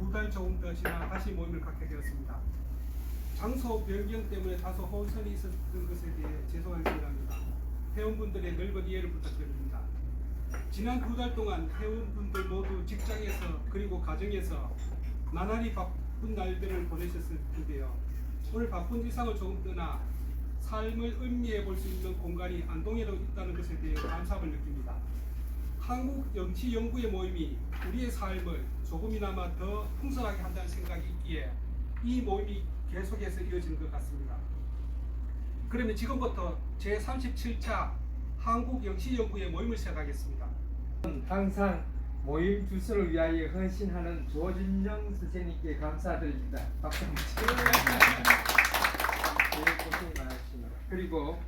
두 달 조금 더 지나 다시 모임을 갖게 되었습니다. 장소 변경 때문에 다소 혼선이 있었던 것에 대해 죄송하게 생각합니다. 회원분들의 넓은 이해를 부탁드립니다. 지난 두 달 동안 회원분들 모두 직장에서 그리고 가정에서 나날이 바쁜 날들을 보내셨을 텐데요. 오늘 바쁜 일상을 조금 떠나 삶을 음미해 볼 수 있는 공간이 안동에도 있다는 것에 대해 감사함을 느낍니다. 한국영치연구회 모임이 우리의 삶을 조금이나마 더 풍성하게 한다는 생각이 있기에 이 모임이 계속해서 이어지는 것 같습니다. 그러면 지금부터 제37차 한국영치연구회 모임을 시작하겠습니다. 항상 모임 주소를 위하여 헌신하는 조진영 선생님께 감사드립니다. 박수 한번 치고. 고생 많으십니다. 그리고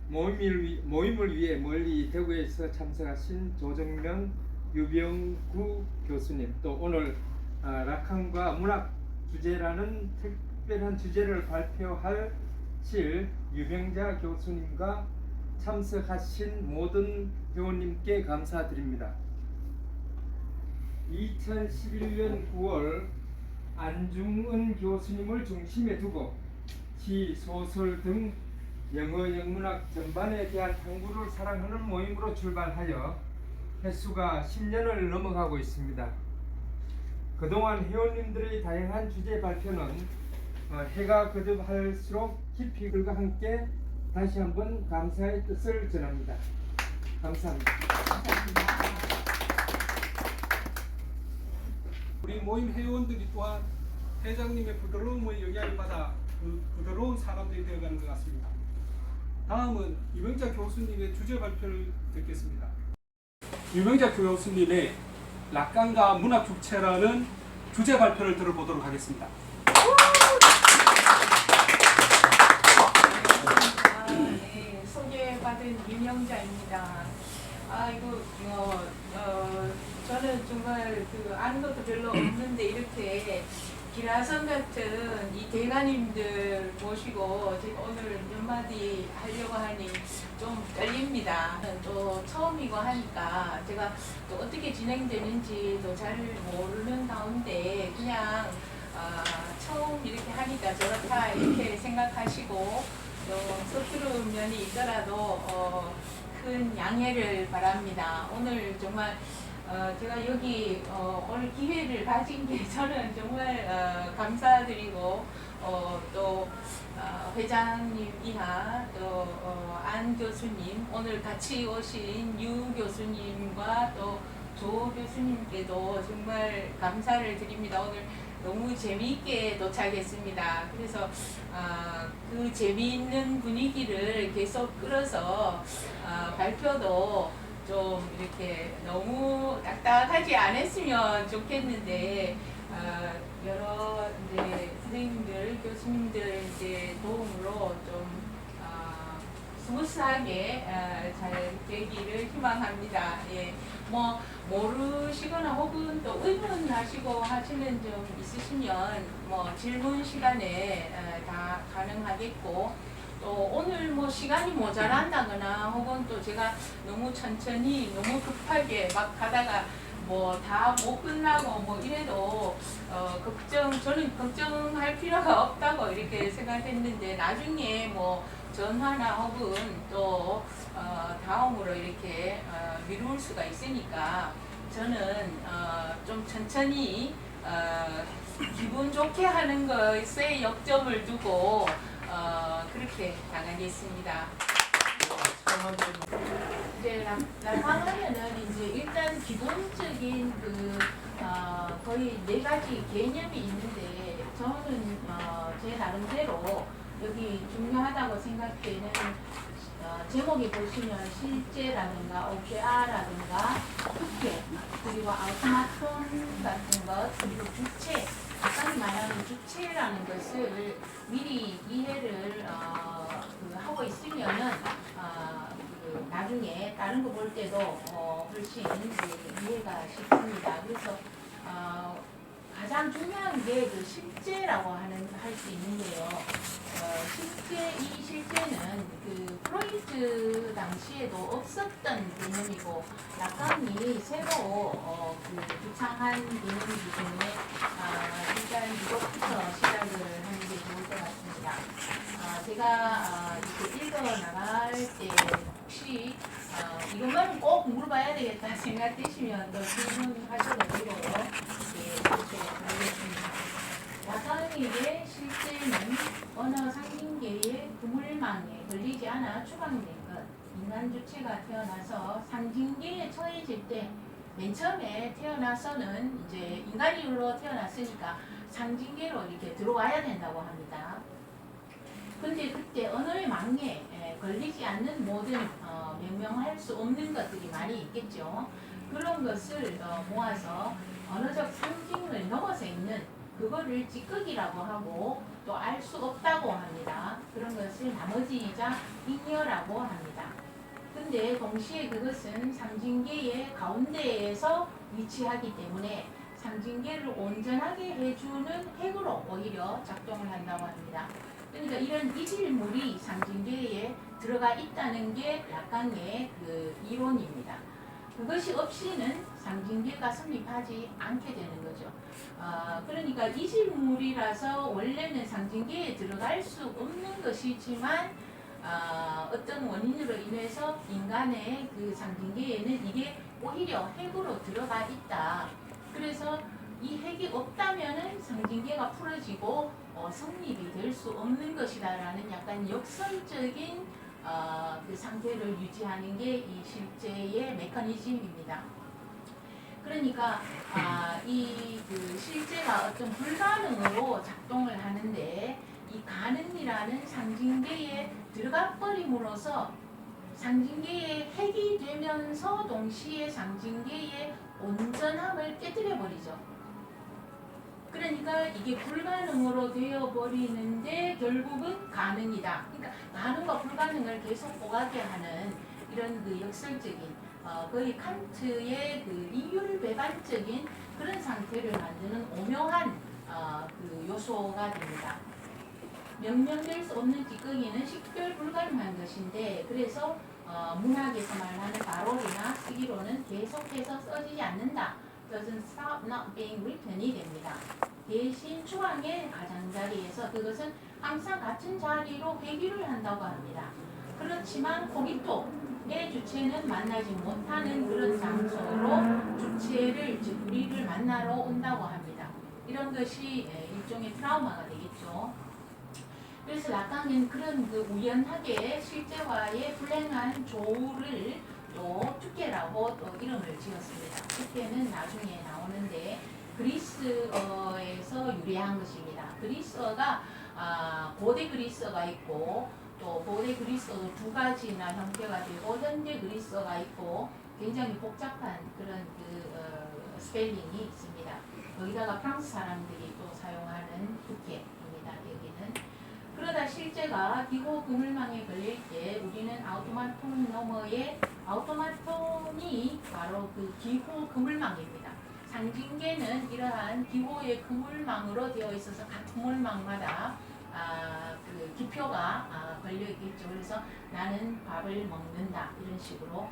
모임을 위해 멀리 대구에서 참석하신 조정명 유병구 교수님, 또 오늘 락한과 문학 주제라는 특별한 주제를 발표하실 유병자 교수님과 참석하신 모든 회원님께 감사드립니다. 2011년 9월 안중은 교수님을 중심에 두고 시, 소설 등 영어, 영문학 전반에 대한 탐구를 사랑하는 모임으로 출발하여 횟수가 10년을 넘어가고 있습니다. 그동안 회원님들의 다양한 주제 발표는 해가 거듭할수록 깊이 글과 함께 다시 한번 감사의 뜻을 전합니다. 감사합니다. 우리 모임 회원들이 또한 회장님의 부드러움의 영향을 받아 부드러운 사람들이 되어가는 것 같습니다. 다음은 유병자 교수님의 주제 발표를 듣겠습니다. 유병자 교수님의 락강과 문학 주체라는 주제 발표를 들어보도록 하겠습니다. 네, 소개받은 유명자입니다. 저는 정말 아는 것도 별로 없는데 이렇게 기라성 같은 이 대가님들 모시고 제가 오늘 몇 마디 하려고 하니 좀 떨립니다. 또 처음이고 하니까 제가 또 어떻게 진행되는지도 잘 모르는 가운데 그냥 처음 이렇게 하니까 저렇다 이렇게 생각하시고 좀 서투른 면이 있더라도 큰 양해를 바랍니다. 오늘 정말 제가 여기 올 기회를 가진 게 저는 정말 감사드리고 또 회장님이나 또 안 교수님, 오늘 같이 오신 유 교수님과 또 조 교수님께도 정말 감사를 드립니다. 오늘 너무 재미있게 도착했습니다. 그래서 그 재미있는 분위기를 계속 끌어서 발표도 좀 이렇게 너무 딱딱하지 않았으면 좋겠는데 여러 이제 선생님들, 교수님들 이제 도움으로 좀 스무스하게 잘 되기를 희망합니다. 예, 뭐 모르시거나 혹은 또 의문하시고 하시는 점 있으시면 뭐 질문 시간에 다 가능하겠고. 또 오늘 뭐 시간이 모자란다거나 혹은 또 제가 너무 천천히 너무 급하게 막 가다가 뭐 다 못 끝나고 뭐 이래도 저는 걱정할 필요가 없다고 이렇게 생각했는데 나중에 뭐 전화나 혹은 또 다음으로 이렇게 미룰 수가 있으니까 저는 좀 천천히 기분 좋게 하는 것에 역점을 두고 그렇게 나가겠습니다. 이제 락강하면은 이제 일단 기본적인 거의 4가지 개념이 있는데 저는 제 나름대로 여기 중요하다고 생각되는 제목에 보시면 실제라든가 OKR라든가 특혜 그리고 아우토마톤 같은 것 그리고 주체 아까 말하는 주체라는 것을 미리 이해를 하고 있으면은 나중에 다른 거 볼 때도 훨씬 이해가 쉽습니다. 그래서 가장 중요한 게 그 실제라고 할 수 있는데요. 이 실제는 그 프로이트 당시에도 없었던 개념이고 락강이 새로 구창한 개념이기 때문에 일단 이것부터 시작을 하는 게 좋을 것 같습니다. 제가 이렇게 읽어 나갈 때 혹시 이것만은 꼭 물어봐야 되겠다 생각되시면 더 질문하셔도 되고 이렇게 드리겠습니다. 라칸에게 실제는 언어 상징계의 그물망에 걸리지 않아 추방된 것, 인간 주체가 태어나서 상징계에 처해질 때 맨 처음에 태어나서는 이제 인간으로 태어났으니까 상징계로 이렇게 들어와야 된다고 합니다. 근데 그때 언어의 망에 걸리지 않는 모든 명명할 수 없는 것들이 많이 있겠죠. 그런 것을 모아서 언어적 상징을 넘어서 있는 그거를 찌꺼기라고 하고 또 알 수 없다고 합니다. 그런 것을 나머지이자 잉여라고 합니다. 근데 동시에 그것은 상징계의 가운데에서 위치하기 때문에 상징계를 온전하게 해주는 핵으로 오히려 작동을 한다고 합니다. 그러니까 이런 이질물이 상징계에 들어가 있다는 게 라칸의 그 이론입니다. 그것이 없이는 상징계가 성립하지 않게 되는 거죠. 그러니까 이질물이라서 원래는 상징계에 들어갈 수 없는 것이지만 어떤 원인으로 인해서 인간의 그 상징계에는 이게 오히려 핵으로 들어가 있다. 그래서 이 핵이 없다면은 상징계가 풀어지고 성립이 될 수 없는 것이다라는 약간 역설적인 그 상태를 유지하는 게 이 실제의 메커니즘입니다. 그러니까 이 그 실제가 어떤 불가능으로 작동을 하는데 이 가능이라는 상징계에 들어가 버림으로써 상징계의 핵이 되면서 동시에 상징계의 온전함을 깨뜨려 버리죠. 그러니까 이게 불가능으로 되어 버리는데 결국은 가능이다. 그러니까 가능과 불가능을 계속 오가게 하는 이런 그 역설적인 거의 칸트의 그 이율 배반적인 그런 상태를 만드는 오묘한 그 요소가 됩니다. 명명될 수 없는 찌꺼기는 식별 불가능한 것인데 그래서 문학에서 말하는 바롤이나 쓰기로는 계속해서 써지지 않는다. doesn't stop not being written이 됩니다. 대신 추방의 가장자리에서 그것은 항상 같은 자리로 회귀를 한다고 합니다. 그렇지만 코기토의 주체는 만나지 못하는 그런 장소로 주체를 즉 우리를 만나러 온다고 합니다. 이런 것이 일종의 트라우마가 되겠죠. 그래서 라칸은 그런 그 우연하게 실제와의 불행한 조우를 또 투케라고 또 이름을 지었습니다. 투케는 나중에 나오는데 그리스어에서 유래한 것입니다. 그리스어가 고대 그리스어가 있고 또 고대 그리스어도 두 가지나 형태가 되고 현대 그리스어가 있고 굉장히 복잡한 그런 그 스펠링이 있습니다. 거기다가 프랑스 사람들이 또 사용하는 투케입니다. 여기는. 그러다 실제가 기호 그물망에 걸릴 때 우리는 아우토마톤 너머에 아우토마톤이 바로 그 기호 그물망입니다. 상징계는 이러한 기호의 그물망으로 되어 있어서 각 그물망마다 그 기표가 걸려 있겠죠. 그래서 나는 밥을 먹는다 이런 식으로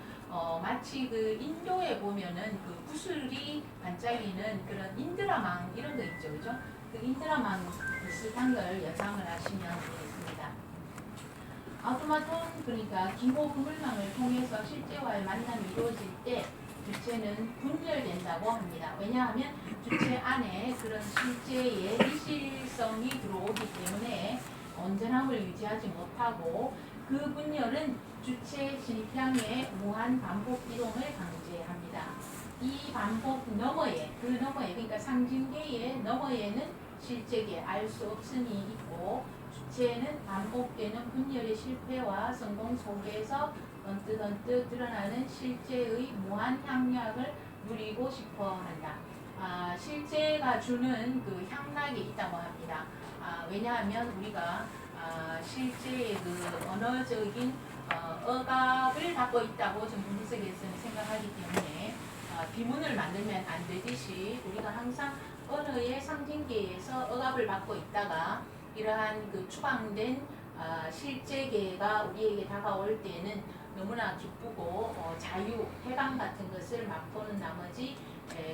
마치 그 인도에 보면은 그 구슬이 반짝이는 그런 인드라망 이런 거 있죠, 그죠? 그 인드라망 비슷한 걸 연상을 하시면 되겠습니다. 아우토마톤 그러니까 기호 그물망을 통해서 실제와의 만남이 이루어질 때 주체는 분열된다고 합니다. 왜냐하면 주체 안에 그런 실제의 이실성이 들어오기 때문에 온전함을 유지하지 못하고 그 분열은 주체 진입향의 무한 반복 이동을 강제합니다. 이 반복 너머에 그 너머에 그러니까 상징계의 너머에는 실제계 알 수 없음이 있고 주체는 반복되는 분열의 실패와 성공 속에서 언뜻 드러나는 실제의 무한 향락을 누리고 싶어 한다. 실제가 주는 그 향락이 있다고 합니다. 왜냐하면 우리가 실제의 그 언어적인 억압을 받고 있다고 정신분석에서는 생각하기 때문에 비문을 만들면 안 되듯이 우리가 항상 언어의 상징계에서 억압을 받고 있다가 이러한 그 추방된 실제계가 우리에게 다가올 때는 너무나 기쁘고 자유, 해방 같은 것을 맛보는 나머지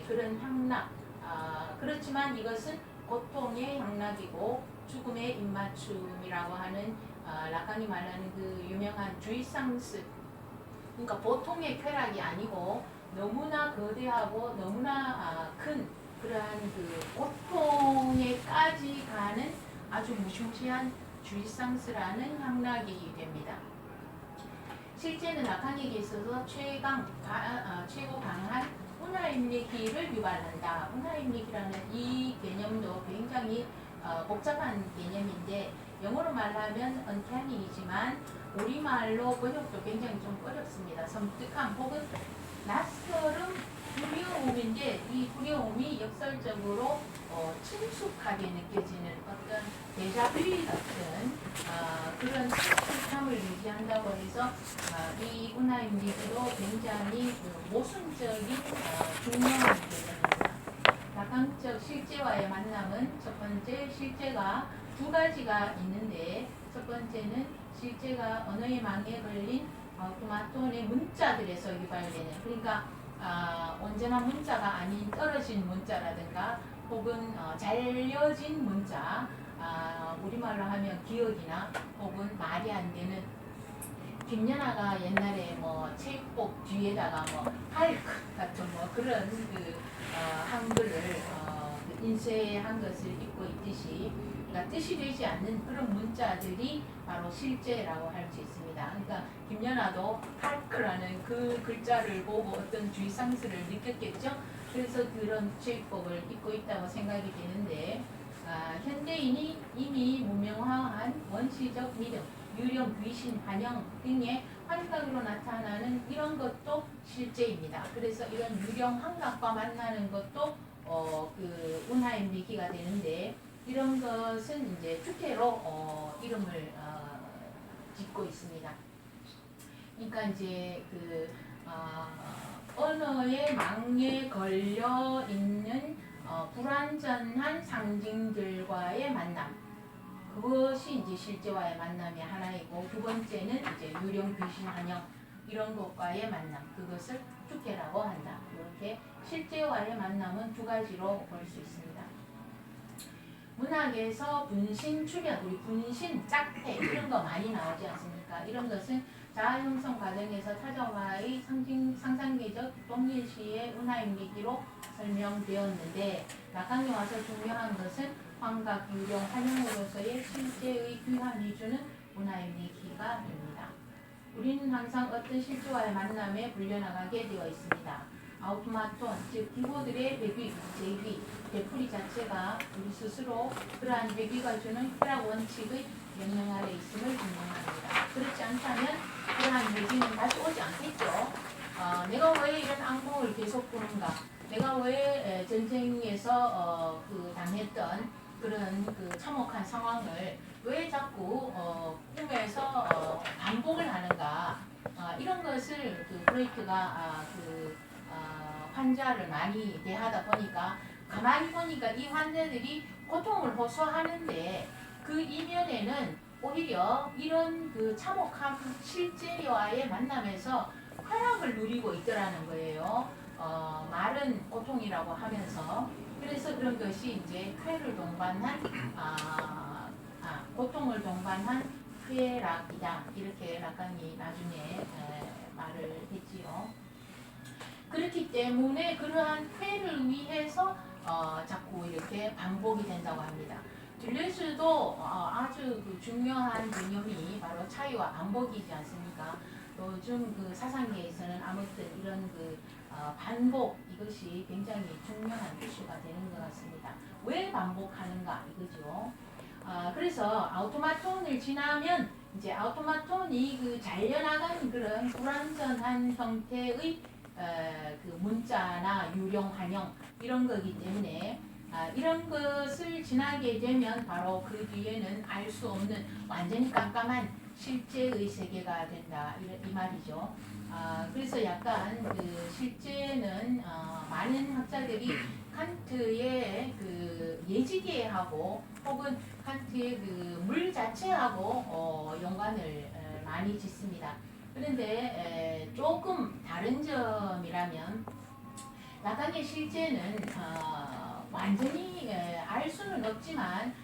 그런 향락, 그렇지만 이것은 고통의 향락이고 죽음의 입맞춤이라고 하는 라칸이 말하는 그 유명한 주이상스, 그러니까 보통의 쾌락이 아니고 너무나 거대하고 너무나 큰 그러한 그 고통에까지 가는 아주 무시무시한 주이상스라는 향락이 됩니다. 실제는 라칸에게 있어서 최고 강한 운하임리기를 유발한다. 운하임리기라는 이 개념도 굉장히 복잡한 개념인데 영어로 말하면 uncanny이지만 우리말로 번역도 굉장히 좀 어렵습니다. 섬뜩함 혹은 낯설음, 두려움인데 이 두려움이 역설적으로 친숙하게 느껴지는 어떤 데자뷰 같은 그런 친숙함을 유지한다고 해서 이 운하임리기도 굉장히 모순적인 중요한 개념입니다. 낙관적 실제와의 만남은 첫 번째 실제가 두 가지가 있는데 첫 번째는 실제가 언어의 망에 걸린 오토마톤의 문자들에서 유발되는, 그러니까 언제나 문자가 아닌 떨어진 문자라든가 혹은 잘려진 문자, 우리말로 하면 기억이나 혹은 말이 안 되는, 김연아가 옛날에 뭐 책복 뒤에다가 뭐 할크 같은 뭐 그런 그 한글을 그 인쇄한 것을 입고 있듯이, 그러니까 뜻이 되지 않는 그런 문자들이 바로 실제라고 할 수 있습니다. 그러니까 김연아도 할크라는 그 글자를 보고 어떤 주의상스를 느꼈겠죠. 그래서 그런 체육복을 입고 있다고 생각이 되는데 현대인이 이미 무명화한 원시적 믿음, 유령, 귀신, 환영 등의 환각으로 나타나는 이런 것도 실제입니다. 그래서 이런 유령 환각과 만나는 것도 그 운하임리기가 되는데 이런 것은 이제 주태로 이름을 짓고 있습니다. 그러니까 이제 그 언어의 망에 걸려 있는 불완전한 상징들과의 만남, 그것이 이제 실제와의 만남의 하나이고, 두 번째는 이제 유령, 귀신, 환영 이런 것과의 만남, 그것을 주태라고 한다. 이렇게 실제와의 만남은 두 가지로 볼 수 있습니다. 문학에서 분신, 출현, 우리 분신, 짝패 이런 거 많이 나오지 않습니까? 이런 것은 자아 형성 과정에서 타자와의 상상계적 동일시의 운하임리기로 설명되었는데 낙관에 와서 중요한 것은 환각, 유령, 환영으로서의 실제의 귀환이 주는 운하임리기가 됩니다. 우리는 항상 어떤 실제와의 만남에 불려나가게 되어 있습니다. 아우토마톤, 즉 기호들의 배귀, 제귀, 되풀이 자체가 우리 스스로 그러한 배귀가 주는 쾌락 원칙의 명령 아래 있음을 증명합니다. 그렇지 않다면 그러한 배귀는 다시 오지 않겠죠. 내가 왜 이런 악몽을 계속 꾸는가? 내가 왜 전쟁에서 그 당했던 그런 그 참혹한 상황을 왜 자꾸 꿈에서 반복을 하는가? 이런 것을 그 프로이트가 환자를 많이 대하다 보니까 가만히 보니까 이 환자들이 고통을 호소하는데 그 이면에는 오히려 이런 그 참혹한 실제와의 만남에서 쾌락을 누리고 있더라는 거예요. 말은 고통이라고 하면서, 그래서 그런 것이 이제 쾌를 동반한 고통을 동반한 쾌락이다, 이렇게 라칸이 나중에 말을 했지요. 그렇기 때문에 그러한 쾌를 위해서 자꾸 이렇게 반복이 된다고 합니다. 딜레스도 아주 그 중요한 개념이 바로 차이와 반복이지 않습니까? 요즘 그 사상계에서는 아무튼 이런 그 반복, 이것이 굉장히 중요한 이슈가 되는 것 같습니다. 왜 반복하는가 이거죠. 그래서 아우토마톤을 지나면 이제 아우토마톤이 그 잘려나간 그런 불완전한 형태의 그 문자나 유령, 환영 이런 거기 때문에 이런 것을 지나게 되면 바로 그 뒤에는 알 수 없는 완전히 깜깜한 실제의 세계가 된다, 이 말이죠. 그래서 약간 그 실제는 많은 학자들이 칸트의 그 예지계하고 혹은 칸트의 그 물 자체하고 연관을 많이 짓습니다. 그런데 조금 다른 점이라면 라칸의 실제는 완전히 알 수는 없지만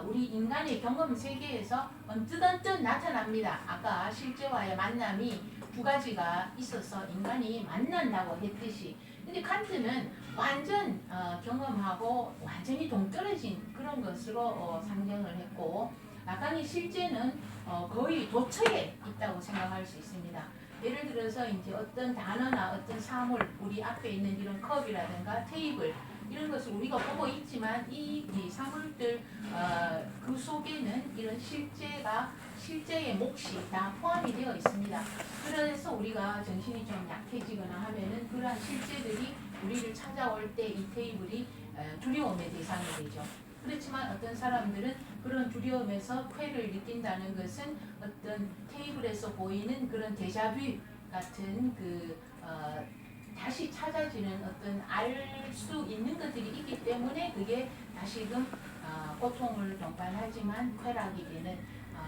우리 인간의 경험 세계에서 언뜻 나타납니다. 아까 실제와의 만남이 두 가지가 있어서 인간이 만난다고 했듯이, 근데 칸트는 완전 경험하고 완전히 동떨어진 그런 것으로 상정을 했고, 라칸이 실제는 거의 도처에 있다고 생각할 수 있습니다. 예를 들어서 이제 어떤 단어나 어떤 사물, 우리 앞에 있는 이런 컵이라든가 테이블, 이런 것을 우리가 보고 있지만 이 사물들 그 속에는 이런 실제의 몫이 다 포함이 되어 있습니다. 그래서 우리가 정신이 좀 약해지거나 하면은 그러한 실제들이 우리를 찾아올 때 이 테이블이 두려움의 대상이 되죠. 그렇지만 어떤 사람들은 그런 두려움에서 쾌를 느낀다는 것은 어떤 테이블에서 보이는 그런 데자뷰 같은 다시 찾아지는 어떤 알 수 있는 것들이 있기 때문에 그게 다시금 고통을 동반하지만 쾌락이 되는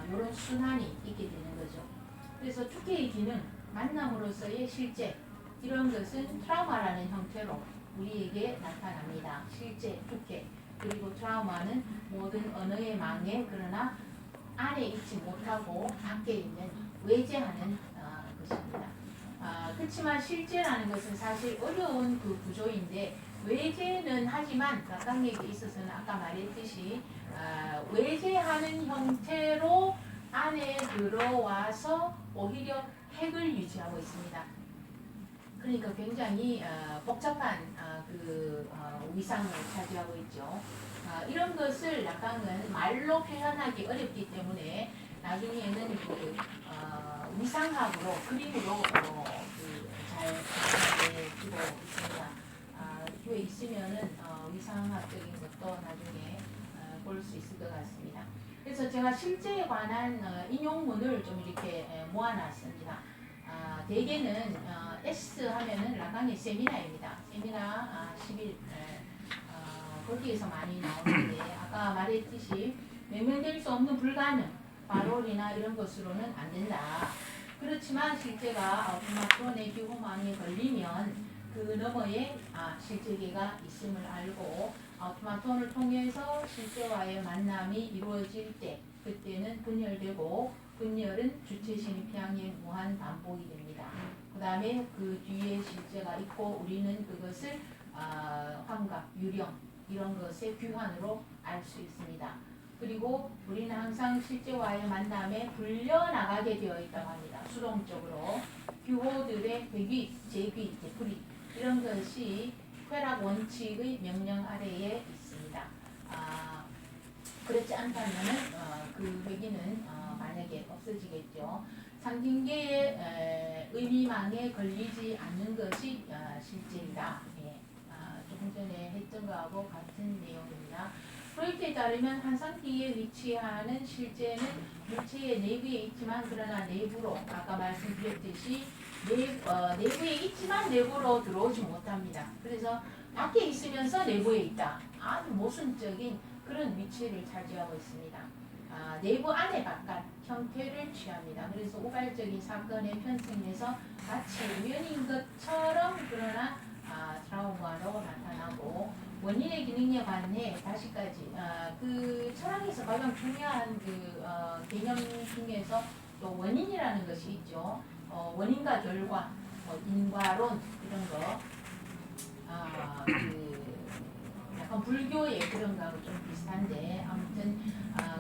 이런 순환이 있게 되는 거죠. 그래서 투케의 기능, 만남으로서의 실제, 이런 것은 트라우마라는 형태로 우리에게 나타납니다. 실제, 투케. 그리고 트라우마는 모든 언어의 망에, 그러나 안에 있지 못하고 밖에 있는 외제하는 것입니다. 그렇지만 실제라는 것은 사실 어려운 그 구조인데, 외제는 하지만 라칸에게 있어서는 아까 말했듯이 외제하는 형태로 안에 들어와서 오히려 핵을 유지하고 있습니다. 그러니까 굉장히 복잡한 위상을 차지하고 있죠. 이런 것을 라칸은 말로 표현하기 어렵기 때문에 나중에는 위상학으로, 그림으로 잘 주고 있습니다. 뒤에 있으면은 위상학적인 것도 나중에 볼 수 있을 것 같습니다. 그래서 제가 실제에 관한 인용문을 좀 이렇게 모아놨습니다. 대개는 S 하면은 라칸의 세미나입니다. 세미나 11 거기에서 많이 나오는데, 아까 말했듯이 명명될 수 없는 불가능, 바롤이나 이런 것으로는 안 된다. 그렇지만 실제가 아우토마톤의 규호망에 걸리면 그 너머에 실제계가 있음을 알고, 아우토마톤을 통해서 실제와의 만남이 이루어질 때 그때는 분열되고, 분열은 주체 진입향의 무한 반복이 됩니다. 그 다음에 그 뒤에 실제가 있고 우리는 그것을 환각, 유령 이런 것의 규환으로 알 수 있습니다. 그리고 우리는 항상 실제와의 만남에 불려나가게 되어 있다고 합니다. 수동적으로 규호들의 배귀, 제귀, 되풀이 이런 것이 쾌락 원칙의 명령 아래에 있습니다. 그렇지 않다면은 그 회귀는 만약에 없어지겠죠. 상징계의 의미망에 걸리지 않는 것이 실제이다. 조금 전에 했던 거하고 같은 내용입니다. 프로이트에 따르면 한 상태에 위치하는 실제는 물체의 내부에 있지만 그러나 내부로, 아까 말씀드렸듯이 내부에 있지만 내부로 들어오지 못합니다. 그래서 밖에 있으면서 내부에 있다. 아주 모순적인 그런 위치를 차지하고 있습니다. 내부 안에 바깥 형태를 취합니다. 그래서 우발적인 사건의 편승에서 마치 우연인 것처럼 그러나 트라우마로 나타나고, 원인의 기능에 관해 다시까지 그 철학에서 가장 중요한 개념 중에서 또 원인이라는 것이 있죠. 원인과 결과, 인과론 이런 거, 약간 불교의 그런 거하고 좀 비슷한데, 아무튼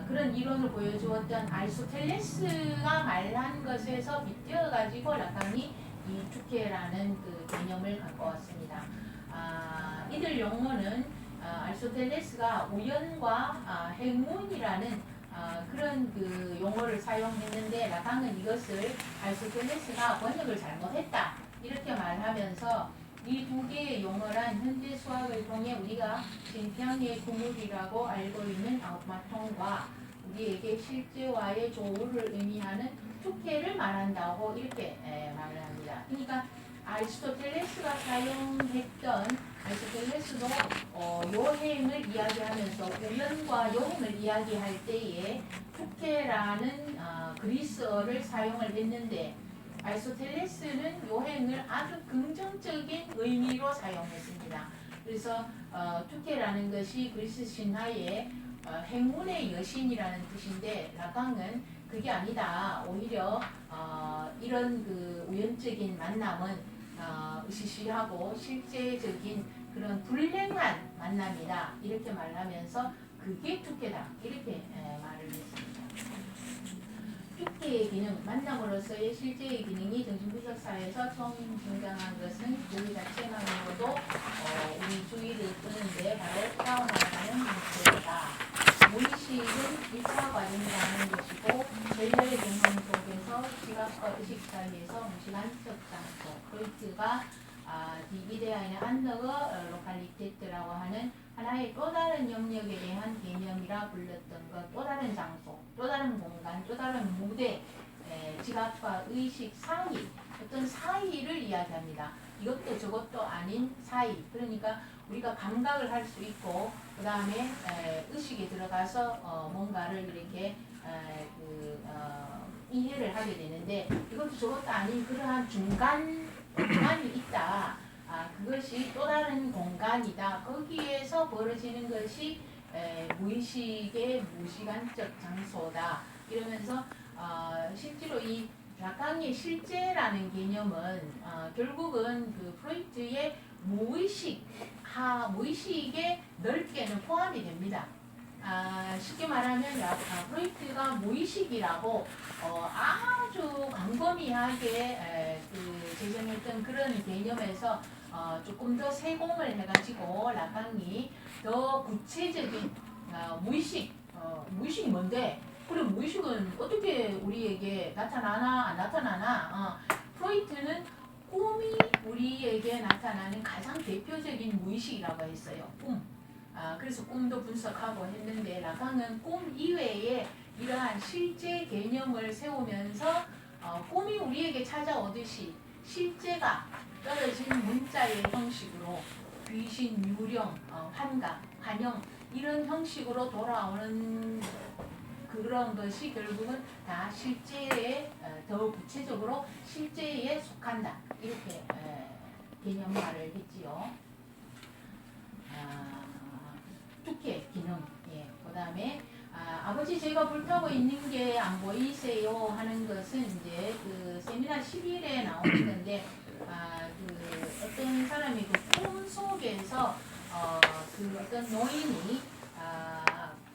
그런 이론을 보여주었던 아리스토텔레스가 말한 것에서 빗대어 가지고 라칸이 이 투케라는 그 개념을 갖고 왔습니다. 이들 용어는 아리스토텔레스가 우연과 행운이라는 그런 그 용어를 사용했는데, 라칸은 이것을 아리스토텔레스가 번역을 잘못했다 이렇게 말하면서 이 두 개의 용어란 현대 수학을 통해 우리가 진평의 구물이라고 알고 있는 아우토마톤과 우리에게 실제와의 조우를 의미하는 투케를 말한다고 이렇게 말을 합니다. 그러니까 아리스토텔레스가 사용했던, 아리스토텔레스도 요행을 이야기하면서 우연과 요행을 이야기할 때에 투케라는 그리스어를 사용을 했는데, 아리스토텔레스는 요행을 아주 긍정적인 의미로 사용했습니다. 그래서 투케라는 것이 그리스 신화의 행운의 여신이라는 뜻인데 라강은 그게 아니다. 오히려 이런 그 우연적인 만남은 으시시하고 실제적인 그런 불행한 만남이다. 이렇게 말하면서 그게 투케다. 이렇게 말을 했습니다. 투케의 기능, 만남으로서의 실제의 기능이 정신분석사에서 처음 등장한 것은 그 자체만으로도 우리 주의를 끄는데 바로 트라우마라는 문제다. 무의식은 1차 과정이라는 것이고 전례의 경험 속에서 지각과 의식 사이에서 무시간적 장소, 프로이트가 디기데아이는 안더거 로칼리테트라고 하는 하나의 또 다른 영역에 대한 개념이라 불렸던 것, 또 다른 장소, 또 다른 공간, 또 다른 무대, 지각과 의식 사이, 어떤 사이를 이야기합니다. 이것도 저것도 아닌 사이. 그러니까 우리가 감각을 할 수 있고 그 다음에 의식에 들어가서 뭔가를 이렇게 이해를 하게 되는데 이것도 저것도 아닌 그러한 중간이 있다. 그것이 또 다른 공간이다. 거기에서 벌어지는 것이 무의식의 무시간적 장소다. 이러면서 실제로 이 라강의 실제라는 개념은 결국은 그 프로이트의 무의식에 넓게는 포함이 됩니다. 쉽게 말하면 프로이트가 무의식이라고 아주 광범위하게 제정했던 그런 개념에서 조금 더 세공을 해가지고 라강이 더 구체적인 무의식이 뭔데? 그래 무의식은 어떻게 우리에게 나타나나 안 나타나나? 프로이트는 꿈이 우리에게 나타나는 가장 대표적인 무의식이라고 했어요. 꿈. 그래서 꿈도 분석하고 했는데 라강은 꿈 이외에 이러한 실제 개념을 세우면서 꿈이 우리에게 찾아오듯이 실제가 떨어진 문자의 형식으로 귀신, 유령, 환각, 환영 이런 형식으로 돌아오는 그런 것이 결국은 다 실제에 더 구체적으로 실제에 속한다. 이렇게 개념화를 했지요. 투케 기능. 그 다음에 아버지 제가 불타고 있는 게 안 보이세요 하는 것은 이제 그 세미나 11에 나오는 건데 그 어떤 사람이 그 꿈 속에서 그 어떤 노인이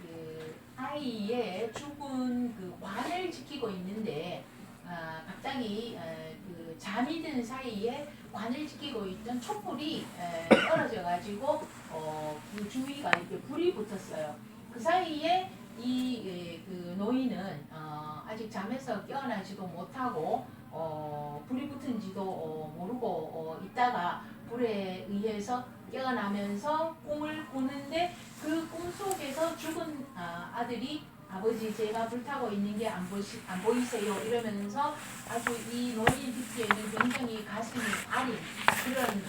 그 아이의 죽은 그 관을 지키고 있는데 갑자기 그 잠이 든 사이에 관을 지키고 있던 촛불이 떨어져 가지고 그 주위가 이렇게 불이 붙었어요. 그 사이에 그 노인은 아직 잠에서 깨어나지도 못하고 불이 붙은지도 모르고 있다가 불에 의해서 깨어나면서 꿈을 꾸는데 그 꿈 속에서 죽은 아들이 아버지 제가 불타고 있는 게 안 보이세요 이러면서 아주 이 노인 듣기에는 굉장히 가슴이 아린 그런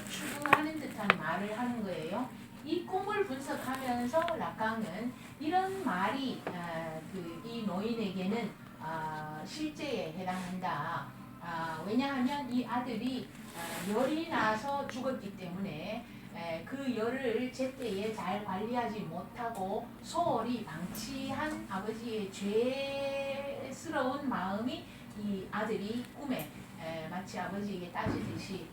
추궁하는 듯한 말을 하는 거예요. 이 꿈을 분석하면서 라강은 이런 말이 이 노인에게는 실제에 해당한다. 왜냐하면 이 아들이 열이 나서 죽었기 때문에 그 열을 제때에 잘 관리하지 못하고 소홀히 방치한 아버지의 죄스러운 마음이 이 아들이 꿈에 마치 아버지에게 따지듯이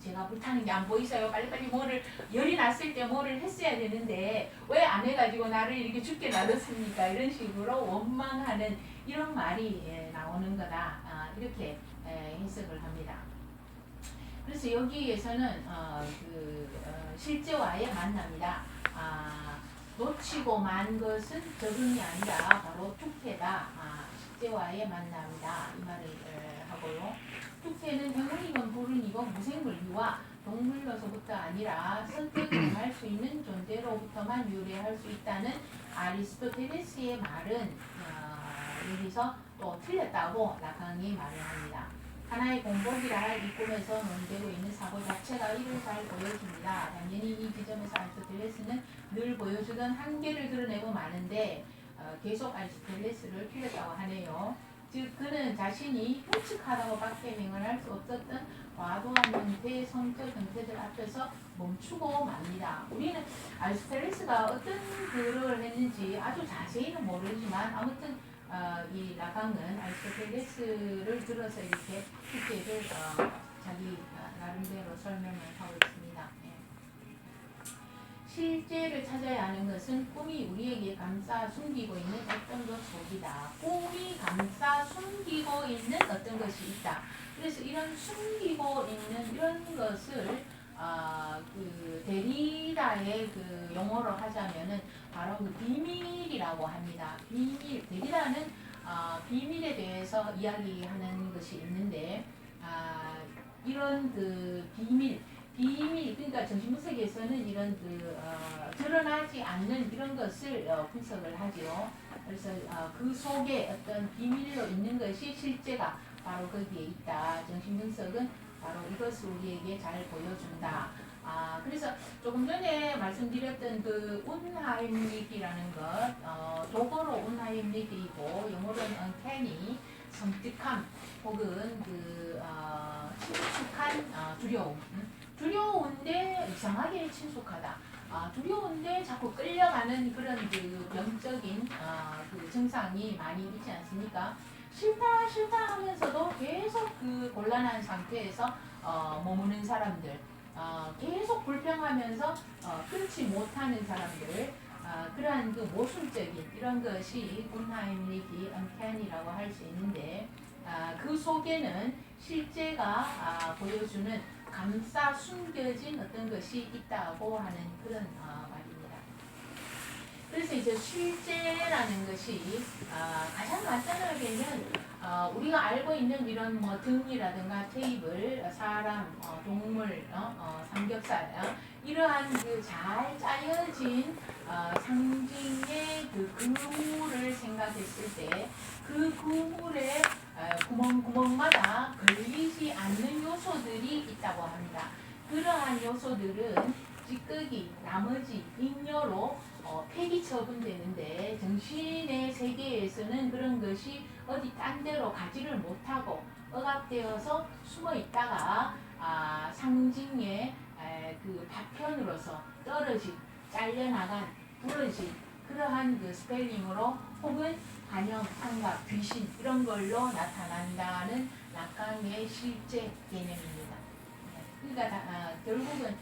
제가 불타는 게 안 보이세요? 빨리빨리 뭐를 열이 났을 때 뭐를 했어야 되는데 왜 안 해가지고 나를 이렇게 죽게 놔뒀습니까? 이런 식으로 원망하는 이런 말이 나오는 거다. 이렇게 해석을 합니다. 그래서 여기에서는 실제와의 만남이다. 놓치고 만 것은 적응이 아니라 바로 투케다. 실제와의 만남이다. 이 말을 하고요. 투케는 행운이건 불운이건 무생물리와 동물로서부터 아니라 선택을 할 수 있는 존재로부터만 유래할 수 있다는 아리스토텔레스의 말은 여기서 또 틀렸다고 라강이 말을 합니다. 하나의 공복이라 이 꿈에서 논되고 있는 사고 자체가 이를 잘 보여줍니다. 당연히 이 지점에서 아리스토텔레스는 늘 보여주던 한계를 드러내고 마는데 계속 아리스토텔레스를 틀렸다고 하네요. 즉 그는 자신이 흉측하다고 밖에 맹언할 수 없었던 과도한 형태의 성적 형태들 앞에서 멈추고 맙니다. 우리는 아리스토텔레스가 어떤 글을 했는지 아주 자세히는 모르지만 아무튼 이 라강은 아리스토텔레스를 들어서 이렇게 실제를 자기 나름대로 설명을 하고 있습니다. 실제를 찾아야 하는 것은 꿈이 우리에게 감싸 숨기고 있는 어떤 것 속이다. 꿈이 감싸 숨기고 있는 어떤 것이 있다. 그래서 이런 숨기고 있는 이런 것을 그 데리다의 그 용어로 하자면은 바로 그 비밀이라고 합니다. 비밀. 데리다는 비밀에 대해서 이야기하는 것이 있는데 이런 그 비밀 그러니까 정신분석에서는 이런 그 드러나지 않는 이런 것을 분석을 하죠. 그래서 그 속에 어떤 비밀로 있는 것이 실제가 바로 거기에 있다. 정신분석은 바로 이것을 우리에게 잘 보여준다. 그래서 조금 전에 말씀드렸던 그 운하임릭이라는 것, 독어로 운하임릭이고 영어로는 uncanny, 섬뜩함 혹은 그 친숙한 두려움. 두려운데 이상하게 친숙하다. 두려운데 자꾸 끌려가는 그런 그 병적인 그 증상이 많이 있지 않습니까? 싫다 하면서도 계속 그 곤란한 상태에서 머무는 사람들, 계속 불평하면서 끊지 못하는 사람들, 그러한 그 모순적인 이런 것이 운하임릭이 uncanny라고 할 수 있는데 그 속에는 실제가 보여주는 감싸 숨겨진 어떤 것이 있다고 하는 그런 말입니다. 그래서 이제 실제라는 것이 가장 간단하게는 우리가 알고 있는 이런 뭐 등이라든가 테이블, 사람, 동물, 삼겹살 이러한 그 잘 짜여진 상징의 그 그물을 생각했을 때 그 그물의 구멍마다 걸리지 않는 요소들이 있다고 합니다. 그러한 요소들은 찌꺼기, 나머지, 잉여로 폐기 처분되는데 정신의 세계에서는 그런 것이 어디 딴 데로 가지를 못하고 억압되어서 숨어 있다가 상징의 그 파편으로서 떨어진, 잘려나간, 부러진 그러한 그 스펠링으로 혹은 반영, 환각, 귀신 이런 걸로 나타난다는 라강의 실제 개념입니다. 그러니까 결국은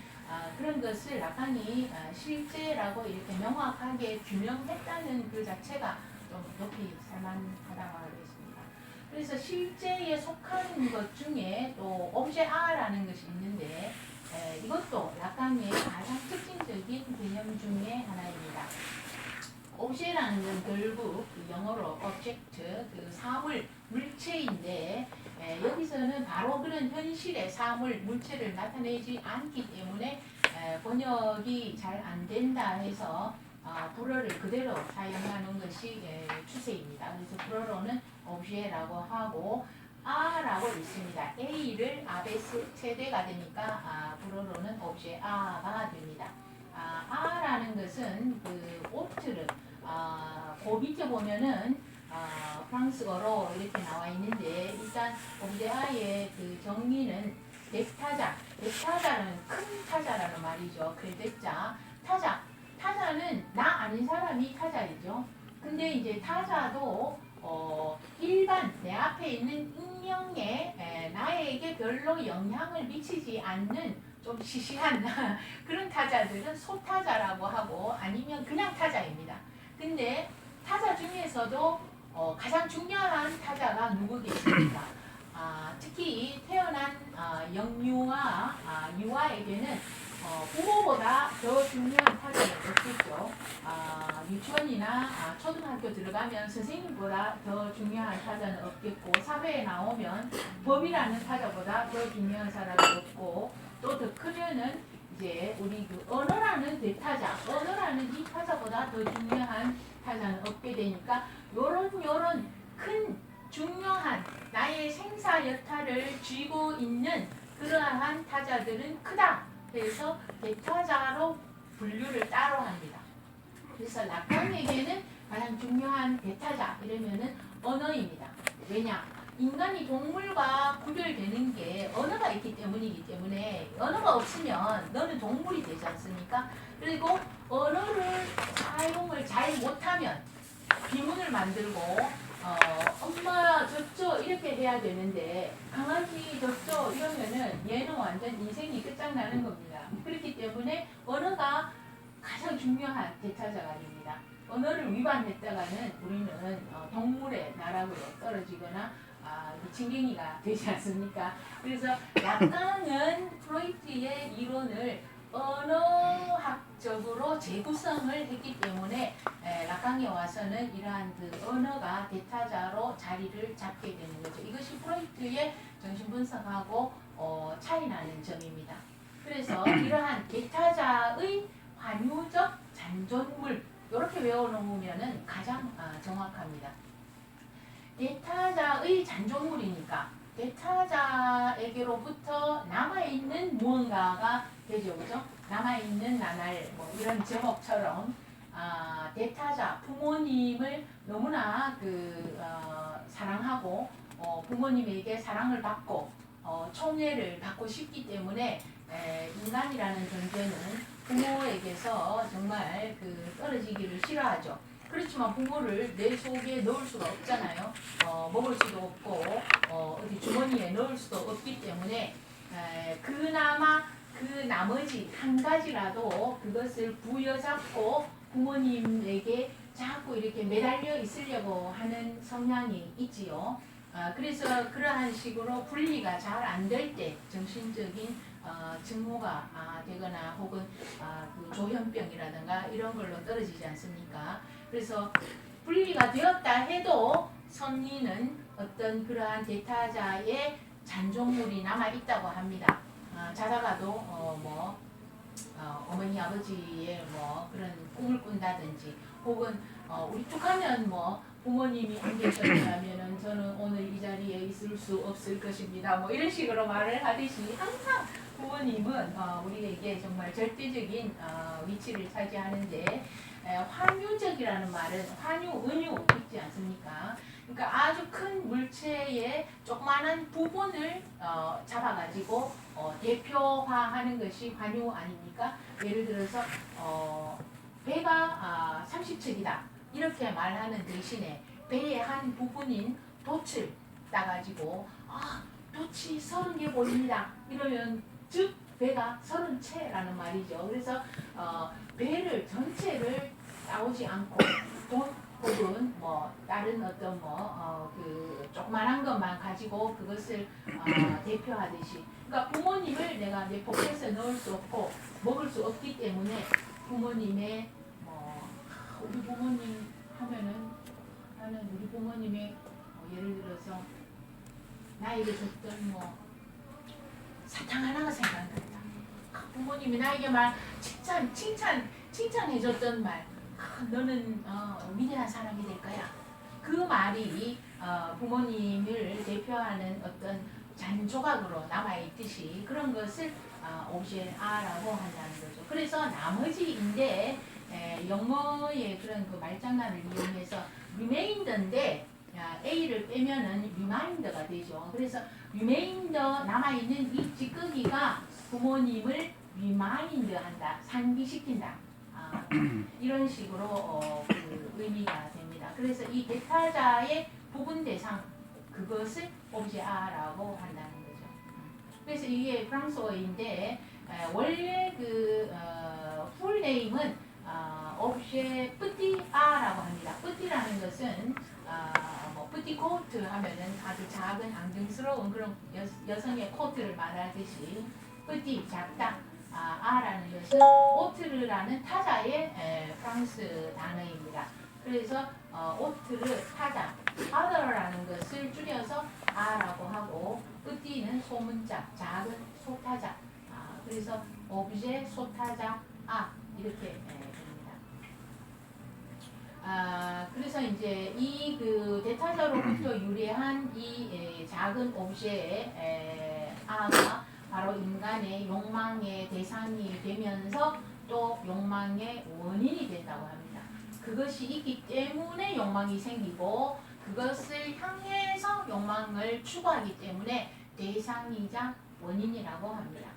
그런 것을 라강이 실제라고 이렇게 명확하게 규명했다는 그 자체가 좀 높이 살만하다고 하겠습니다. 그래서 실제에 속하는 것 중에 또 옵제아라는 것이 있는데 이것도 라강의 가장 특징적인 개념 중에 하나입니다. 옵제라는 건 결국 그 영어로 object, 그 사물, 물체인데 여기서는 바로 그런 현실의 사물, 물체를 나타내지 않기 때문에 번역이 잘 안 된다 해서 불어를 그대로 사용하는 것이 추세입니다. 그래서 불어로는 objet라고 하고 아라고 있습니다. A를 아베스 최대가 되니까 불어로는 objet아가 됩니다. 아라는 것은 그 오트르 그 밑에 보면은 프랑스어로 이렇게 나와 있는데 일단 옵제아의 그 정의는 대타자는 큰 타자라는 말이죠. 그 대자 타자는 나 아닌 사람이 타자이죠. 근데 이제 타자도 일반 내 앞에 있는 익명에 나에게 별로 영향을 미치지 않는 좀 시시한 그런 타자들은 소타자라고 하고 아니면 그냥 타자입니다. 근데 타자 중에서도 가장 중요한 타자가 누구겠습니까? 특히 태어난 영유아, 유아에게는 부모보다 더 중요한 타자는 없겠죠. 유치원이나 초등학교 들어가면 선생님보다 더 중요한 타자는 없겠고 사회에 나오면 법이라는 타자보다 더 중요한 사람이 없고 또 더 크면은 이제 우리 그 언어라는 대타자, 언어라는 이 타자보다 더 중요한 타자는 없게 되니까 요런 큰 중요한 나의 생사 여타를 쥐고 있는 그러한 타자들은 크다. 그래서 대타자로 분류를 따로 합니다. 그래서 라강에게는 가장 중요한 대타자 이러면은 언어입니다. 왜냐? 인간이 동물과 구별되는 게 언어가 있기 때문이기 때문에 언어가 없으면 너는 동물이 되지 않습니까? 그리고 언어를 사용을 잘 못하면 비문을 만들고 엄마 젖줘 이렇게 해야 되는데 강아지 젖줘 이러면은 얘는 완전 인생이 끝장나는 겁니다. 그렇기 때문에 언어가 가장 중요한 대타자가 됩니다. 언어를 위반했다가는 우리는 동물의 나락으로 떨어지거나 미친갱이가 되지 않습니까? 그래서 라깡은 프로이트의 이론을 언어학적으로 재구성을 했기 때문에 라깡에 와서는 이러한 그 언어가 대타자로 자리를 잡게 되는 거죠. 이것이 프로이트의 정신분석하고 차이 나는 점입니다. 그래서 이러한 대타자의 환유적 잔존물 이렇게 외워놓으면 가장 정확합니다. 대타자의 잔존물이니까 대타자에게로부터 남아있는 무언가가 되죠, 그죠? 남아있는 나날 뭐 이런 제목처럼 대타자 부모님을 너무나 사랑하고 부모님에게 사랑을 받고 총애를 받고 싶기 때문에 인간이라는 존재는 부모에게서 정말 떨어지기를 싫어하죠. 그렇지만 부모를 내 속에 넣을 수가 없잖아요. 먹을 수도 없고 어디 주머니에 넣을 수도 없기 때문에 그나마 그 나머지 한 가지라도 그것을 부여잡고 부모님에게 자꾸 이렇게 매달려 있으려고 하는 성향이 있지요. 그래서 그러한 식으로 분리가 잘 안 될 때 정신적인 증후가 되거나 혹은 그 조현병이라든가 이런 걸로 떨어지지 않습니까? 그래서 분리가 되었다 해도 선리는 어떤 그러한 대타자의 잔존물이 남아 있다고 합니다. 자다가도 어머니 아버지의 그런 꿈을 꾼다든지 혹은 우리 툭하면 부모님이 안 계셨다면은 저는 오늘 이 자리에 있을 수 없을 것입니다. 이런 식으로 말을 하듯이 항상 부모님은 우리에게 정말 절대적인 위치를 차지하는데 환유적이라는 말은 환유, 은유 있지 않습니까? 그러니까 아주 큰 물체의 조그마한 부분을 잡아가지고 대표화하는 것이 환유 아닙니까? 예를 들어서 배가 30척이다 이렇게 말하는 대신에 배의 한 부분인 돛을 따가지고 돛이 30개 보입니다. 이러면 즉 배가 30채라는 말이죠. 그래서 배를 전체를 따오지 않고 혹은 다른 어떤 그 조그만한 것만 가지고 그것을 대표하듯이 그러니까 부모님을 내가 내 포켓에 넣을 수 없고 먹을 수 없기 때문에 부모님의 우리 부모님 하면은 나는 우리 부모님의 예를 들어서 나에게 줬던 사탕 하나가 생각난다. 부모님이 나에게 칭찬해줬던 말, 너는 위대한 사람이 될 거야. 그 말이 부모님을 대표하는 어떤 잔조각으로 남아있듯이 그런 것을 옵제 아라고 한다는 거죠. 그래서 나머지인데 영어의 그런 그 말장난을 이용해서 리메인더인데 A를 빼면은 리마인더가 되죠. 그래서 리메인더 남아있는 이 찌꺼기가 부모님을 리마인드한다, 상기시킨다. 이런 식으로 그 의미가 됩니다. 그래서 이 대타자의 부분 대상 그것을 옵제아라고 한다는 거죠. 그래서 이게 프랑스어인데 원래 그 풀네임은 옵제 뿌띠아라고 합니다. 뿌띠라는 것은 뿌띠 코트 하면은 아주 작은 앙증스러운 그런 여성의 코트를 말하듯이 뿌띠 작다. 아라는 것은 오트르라는 타자의 프랑스 단어입니다. 그래서 오트르 타자, other라는 것을 줄여서 아라고 하고 뿌띠는 소문자, 작은 소타자. 그래서 오브제 소타자 이렇게 됩니다. 그래서 이제 이 그 대타자로부터 유래한 이 작은 오브제의 아가 바로 인간의 욕망의 대상이 되면서 또 욕망의 원인이 된다고 합니다. 그것이 있기 때문에 욕망이 생기고 그것을 향해서 욕망을 추구하기 때문에 대상이자 원인이라고 합니다.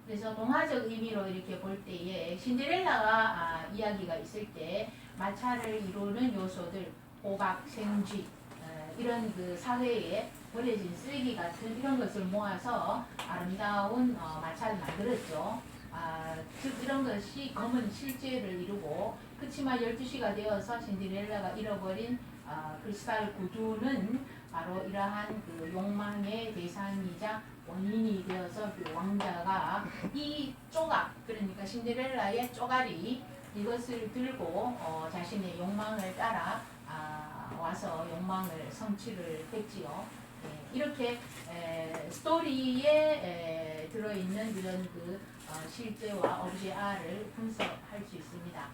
그래서 동화적 의미로 이렇게 볼 때에 신데렐라가 이야기가 있을 때 마차를 이루는 요소들, 호박, 생쥐 이런 그 사회에 버려진 쓰레기 같은 이런 것을 모아서 아름다운 마차를 만들었죠. 즉 이런 것이 검은 실제를 이루고 그치만 12시가 되어서 신데렐라가 잃어버린 크리스탈 구두는 바로 이러한 그 욕망의 대상이자 원인이 되어서 그 왕자가 이 조각, 그러니까 신데렐라의 쪼가리 이것을 들고 자신의 욕망을 따라 와서 욕망을 성취를 했지요. 이렇게 스토리에 들어있는 이런 그 실제와 오브제아를 분석할 수 있습니다.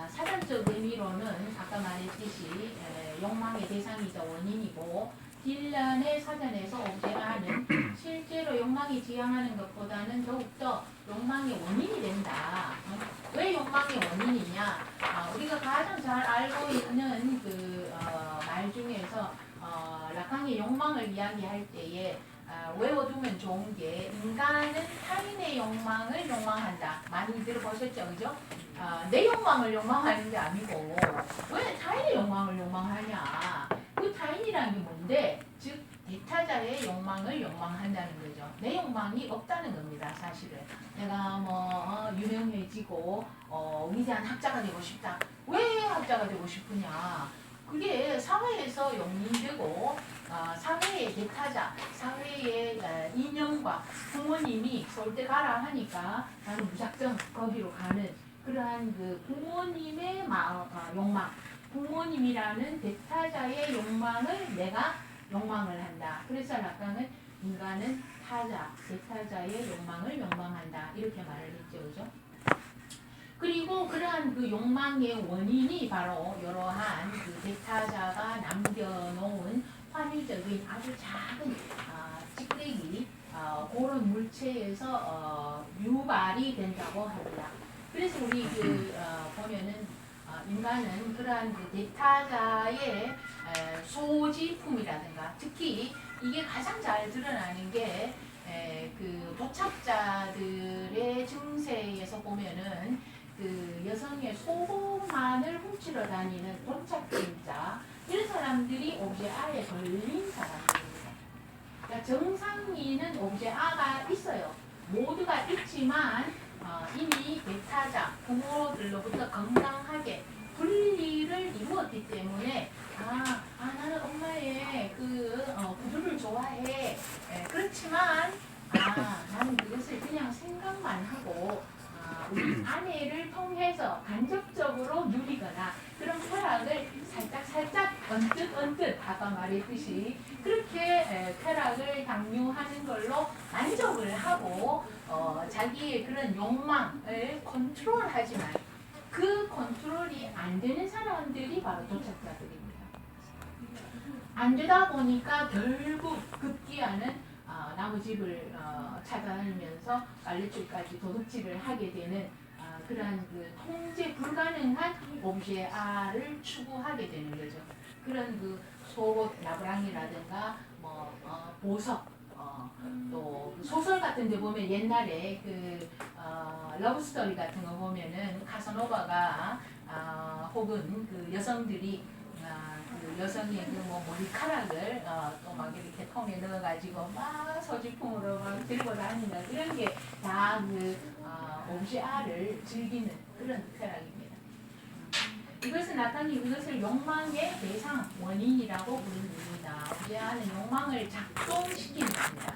사전적 의미로는 아까 말했듯이 욕망의 대상이자 원인이고 딜런의 사전에서 오브제아는 실제로 욕망이 지향하는 것보다는 더욱더 욕망의 원인이 된다. 왜 욕망의 원인이냐? 우리가 가장 잘 알고 있는 그 말 중에서 라칸의 욕망을 이야기할 때에 외워두면 좋은 게 인간은 타인의 욕망을 욕망한다. 많이 들어보셨죠? 그죠? 내 욕망을 욕망하는 게 아니고 왜 타인의 욕망을 욕망하냐? 그 타인이라는 게 뭔데? 즉 대타자의 욕망을 욕망한다는 거죠. 내 욕망이 없다는 겁니다. 사실은 내가 뭐 유명해지고 위대한 학자가 되고 싶다. 왜 학자가 되고 싶으냐? 그게 사회에서 용인되고 사회의 대타자, 사회의 인연과 부모님이 쏠 때 가라 하니까 나는 무작정 거기로 가는 그러한 그 부모님의 욕망, 부모님이라는 대타자의 욕망을 내가 욕망을 한다. 그래서 라칸은 인간은 타자, 대타자의 욕망을 욕망한다. 이렇게 말을 했죠. 그죠? 그리고 그러한 그 욕망의 원인이 바로 이러한 그 대타자가 남겨놓은 환유적인 아주 작은 찌끄레기 그런 물체에서 유발이 된다고 합니다. 그래서 우리 보면은 인간은 그러한 그 대타자의 소지품이라든가 특히 이게 가장 잘 드러나는 게 그 도착자들의 증세에서 보면은 그 여성의 속옷만을 훔치러 다니는 도착자 이런 사람들이 오브제아에 걸린 사람들입니다. 그러니까 정상인은 오브제아가 있어요. 모두가 있지만 이미 대타자 부모들로부터 건강하게 분리를 이루었기 때문에 나는 엄마의 그 구두를 좋아해. 그렇지만 나는 그것을 그냥 생각만 하고 우리 아내를 통해서 간접적으로 누리거나 그런 쾌락을 살짝 언뜻 아까 말했듯이 그렇게 쾌락을 강요하는 걸로 만족을 하고 자기의 그런 욕망을 컨트롤하지만 그 컨트롤이 안 되는 사람들이 바로 도착자들입니다. 안 되다 보니까 결국 급기야는 나무집을 찾아다니면서 빨래줄까지 도둑질을 하게 되는 그러한 그 통제 불가능한 오브제아를 추구하게 되는 거죠. 그런 그 속옷 나부랑이라든가 보석 또 소설 같은 데 보면 옛날에 그 러브스토리 같은 거 보면은 카사노바가 혹은 그 여성들이 그 여성의 그 머리카락을 또 막 이렇게 통에 넣어가지고 막 소지품으로 막 들고 다니는 이런 게 다 그 오브제아를 즐기는 그런 쾌락입니다. 이것은 라칸이 이것을 욕망의 대상 원인이라고 부릅니다. 오브제아는 욕망을 작동시키는 겁니다.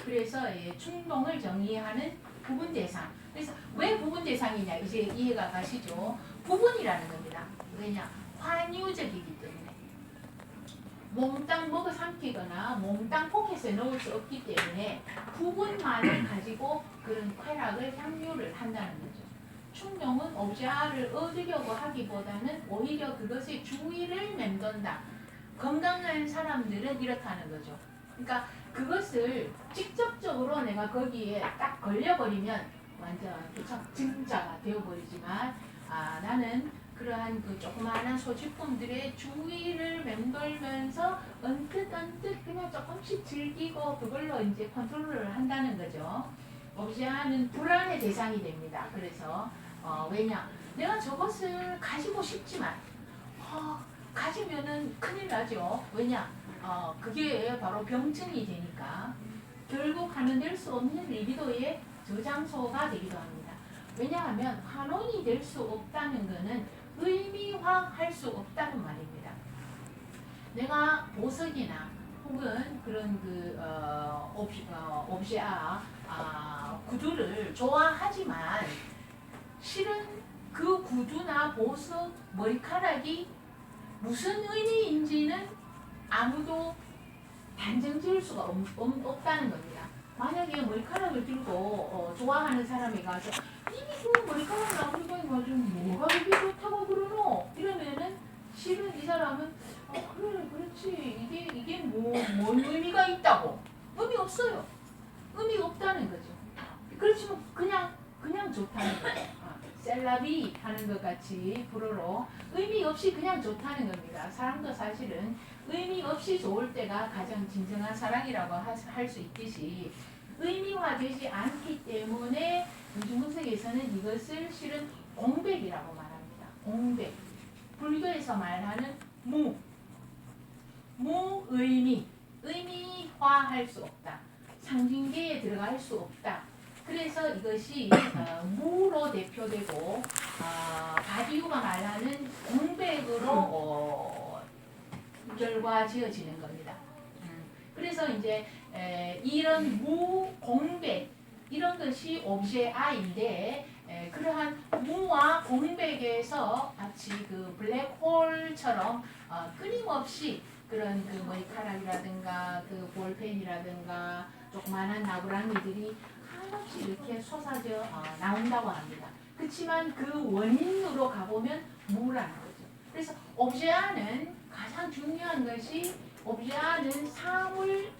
그래서 충동을 정의하는 부분 대상. 그래서 왜 부분 대상이냐 이제 이해가 가시죠. 부분이라는 겁니다. 왜냐? 환유적이기 때문에 몽땅 먹어 삼키거나 몽땅 포켓에 넣을 수 없기 때문에 부분만을 가지고 그런 쾌락을 향유를 한다는 거죠. 충동은 오브제아를 얻으려고 하기보다는 오히려 그것의 주의를 맴돈다. 건강한 사람들은 이렇다는 거죠. 그러니까 그것을 직접적으로 내가 거기에 딱 걸려버리면 완전 도착증자가 되어버리지만 나는 그러한 그 조그마한 소지품들의 주의를 맴돌면서 언뜻 그냥 조금씩 즐기고 그걸로 이제 컨트롤을 한다는 거죠. 옵시아는 불안의 대상이 됩니다. 그래서 왜냐? 내가 저것을 가지고 싶지만 가지면은 큰일 나죠. 왜냐? 그게 바로 병증이 되니까 결국 하는 수 없는 리비도의 저장소가 되기도 합니다. 왜냐하면 환원이 될 수 없다는 것은 의미화할 수 없다는 말입니다. 내가 보석이나 혹은 그런 옵시아 구두를 좋아하지만 실은 그 구두나 보석, 머리카락이 무슨 의미인지는 아무도 단정 지을 수가 없다는 겁니다. 만약에 머리카락을 들고 좋아하는 사람이 가서 이게 그 머리카락을 아무리 가지고 뭐가 그렇게 좋다고 그러노? 이러면은 실은 이 사람은 그래 그렇지 이게 뭔 의미가 있다고? 의미 없어요. 의미 없다는 거죠. 그렇지만 그냥 좋다는 거예요. 셀라비 하는 것 같이 불어로 의미 없이 그냥 좋다는 겁니다. 사랑도 사실은 의미 없이 좋을 때가 가장 진정한 사랑이라고 할 수 있듯이 의미화되지 않기 때문에 이중분석에서는 이것을 실은 공백이라고 말합니다. 공백. 불교에서 말하는 무의미, 의미화할 수 없다. 상징계에 들어갈 수 없다. 그래서 이것이 무로 대표되고 바디우가 말하는 공백으로 결과지어지는 겁니다. 그래서 이제 이런 무공백 이런 것이 옵시아인데 그러한 무와 공백에서 마치 그 블랙홀처럼 끊임없이 그런 그 머리카락이라든가 그 볼펜이라든가 조그만한 나부랑이들이 한없이 이렇게 솟아져 나온다고 합니다. 그렇지만 그 원인으로 가보면 무라는 거죠. 그래서 옵시아는 가장 중요한 것이 옵시아는 사물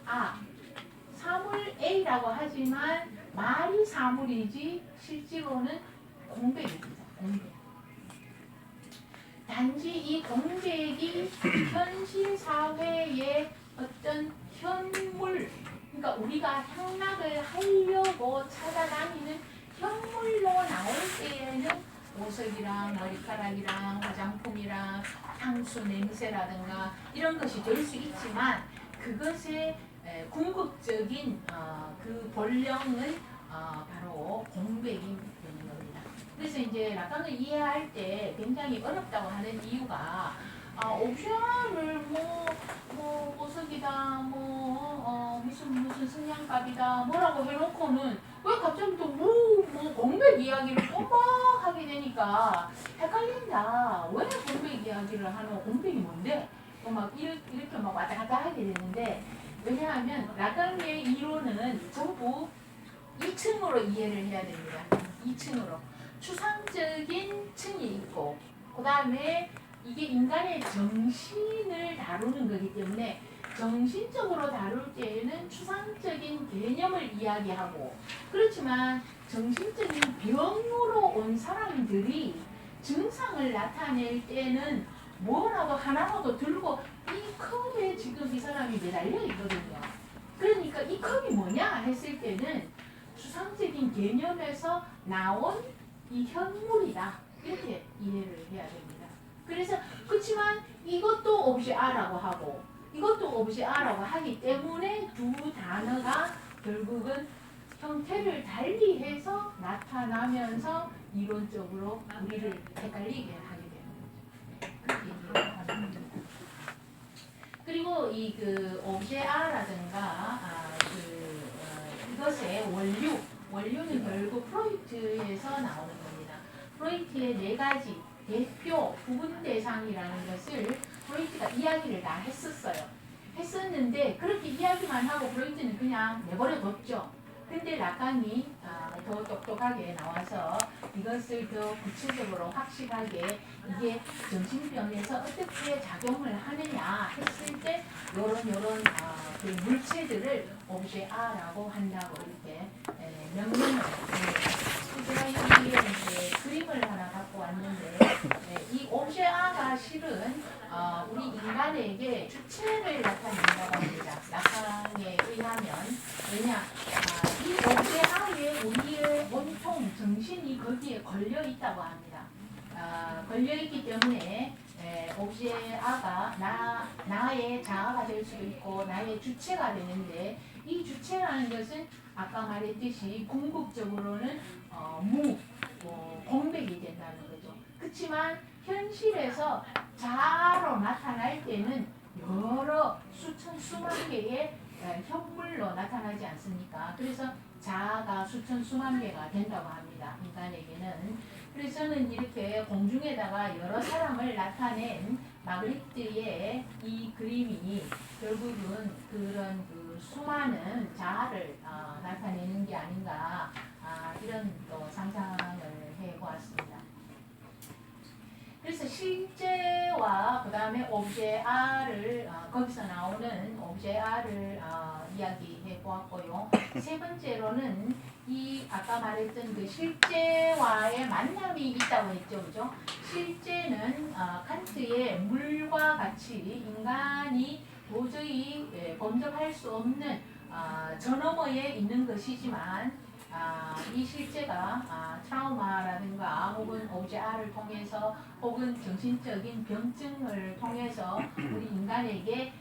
A라고 하지만 말이 사물이지 실제로는 공백입니다. 공백. 단지 이 공백이 현실 사회의 어떤 현물, 그러니까 우리가 향락을 하려고 찾아다니는 현물로 나올 때에는 보석이랑 머리카락이랑 화장품이랑 향수 냄새라든가 이런 것이 될 수 있지만 그것의 궁극적인 그 본령은 바로 공백이 되는 겁니다. 그래서 이제 라칸을 이해할 때 굉장히 어렵다고 하는 이유가 옵션을 뭐 보석이다 무슨 승냥갑이다 뭐라고 해놓고는 왜 갑자기 또 뭐 공백 이야기를 또 막 하게 되니까 헷갈린다. 왜 공백 이야기를 하노? 공백이 뭔데? 막 이렇게 막 왔다 갔다 하게 되는데 왜냐하면 라칸의 이론은 전부 2층으로 이해를 해야 됩니다. 2층으로 추상적인 층이 있고 그 다음에 이게 인간의 정신을 다루는 거기 때문에 정신적으로 다룰 때에는 추상적인 개념을 이야기하고 그렇지만 정신적인 병으로 온 사람들이 증상을 나타낼 때는 뭐라도 하나라도 들고 이 컵에 지금 이 사람이 매달려 있거든요. 그러니까 이 컵이 뭐냐 했을 때는 추상적인 개념에서 나온 이 현물이다. 이렇게 이해를 해야 됩니다. 그래서 그렇지만 이것도 옵시아라고 하고 이것도 옵시아라고 하기 때문에 두 단어가 결국은 형태를 달리해서 나타나면서 이론적으로 우리를 헷갈리게 하게 되는 거죠. 그렇게 이해를 하는 겁니다. 그리고 이 그 옵시아라든가 이것의 원료는 결국 프로이트에서 나오는 겁니다. 프로이트의 4가지 대표 부분 대상이라는 것을 프로이트가 이야기를 다 했었는데 그렇게 이야기만 하고 프로이트는 그냥 내버려 뒀죠. 근데 라칸이 더 똑똑하게 나와서 이것을 더 구체적으로 확실하게 이게 정신병에서 어떻게 작용을 하느냐 했을 때 요런 그 물체들을 옵시아라고 한다고 이렇게 명명을 제가 여기에 이제 그림을 하나 갖고 왔는데 이 옵시아가 실은 우리 인간에게 주체를 나타낸다고 합니다. 라칸에 의하면 왜냐 이 옵제 아에 우리의 온통 정신이 거기에 걸려 있다고 합니다. 걸려 있기 때문에 옵제 아가 나의 자아가 될 수도 있고 나의 주체가 되는데 이 주체라는 것은 아까 말했듯이 궁극적으로는 공백이 된다는 거죠. 그렇지만 현실에서 자아로 나타날 때는 여러 수천 수만 개의 현물로 나타나지 않습니까? 그래서 자아가 수천 수만 개가 된다고 합니다. 인간에게는. 그래서 저는 이렇게 공중에다가 여러 사람을 나타낸 마그리트의 이 그림이 결국은 그런 그 수많은 자아를 나타내는 게 아닌가 이런 또 상상을 해보았습니다. 그래서 실제와 그 다음에 옵제아를 거기서 나오는 옵제아를 이야기해 보았고요. 세 번째로는 이 아까 말했던 그 실제와의 만남이 있다고 했죠, 그죠? 실제는 칸트의 물과 같이 인간이 도저히 범접할 수 없는 저 너머에 있는 것이지만 이 실제가 트라우마라든가 혹은 옵제아를 통해서 혹은 정신적인 병증을 통해서 우리 인간에게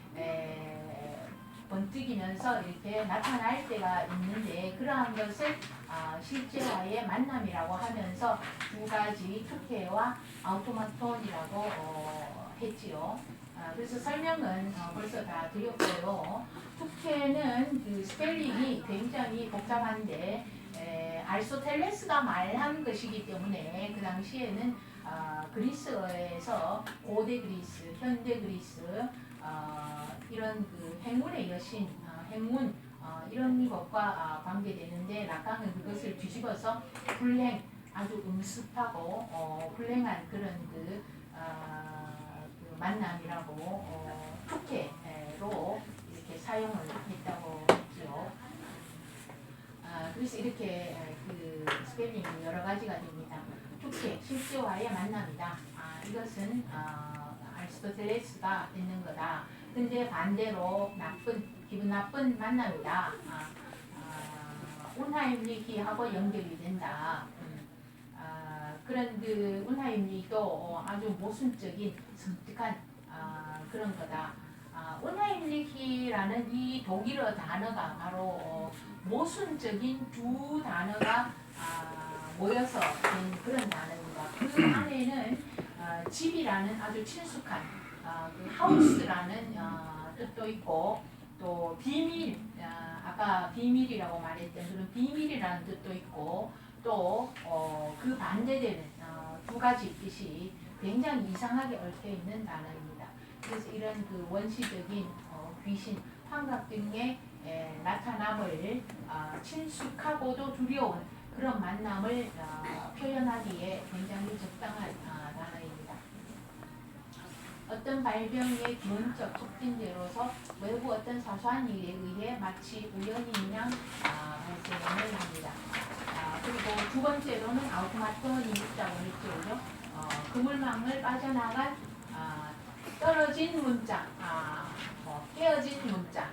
번뜩이면서 이렇게 나타날 때가 있는데 그러한 것을 실제와의 만남이라고 하면서 두 가지 투케와 아우토마톤이라고 했지요. 그래서 설명은 벌써 다 드렸고요. 투케는 그 스펠링이 굉장히 복잡한데 아리스토텔레스가 말한 것이기 때문에 그 당시에는 그리스에서 고대 그리스, 현대 그리스 이런 그 행운의 여신, 행운 이런 것과 관계되는데 라칸은 그것을 뒤집어서 불행, 아주 음습하고 불행한 그런 그 만남이라고 투케로 이렇게 사용을 했다고 했죠. 그래서 이렇게 그 스펠링이 여러 가지가 됩니다. 투케, 실제와의 만남이다. 이것은 아리스토텔레스가 있는 거다. 근데 반대로 기분 나쁜 만남이다. 운하임리히하고 연결이 된다. 그런 그 운하임리히도 아주 모순적인 섬뜩한 그런 거다. 운하임리히라는 이 독일어 단어가 바로 모순적인 두 단어가 모여서 된 그런 단어입니다. 그 안에는 집이라는 아주 친숙한 그 하우스라는 뜻도 있고 또 비밀, 아까 비밀이라고 말했던 그런 비밀이라는 뜻도 있고 또 그 반대되는 두 가지 뜻이 굉장히 이상하게 얽혀 있는 단어입니다. 그래서 이런 그 원시적인 귀신, 환각 등의 나타남을 친숙하고도 두려운 그런 만남을 표현하기에 굉장히 적당한 단어입니다. 어떤 발병의 기본적 특징제로서 외부 어떤 사소한 일에 의해 마치 우연히 그냥 발생을 합니다. 그리고 두 번째로는 아우토마톤이 있다고 했죠. 그물망을 빠져나간 떨어진 문자, 깨어진 문자,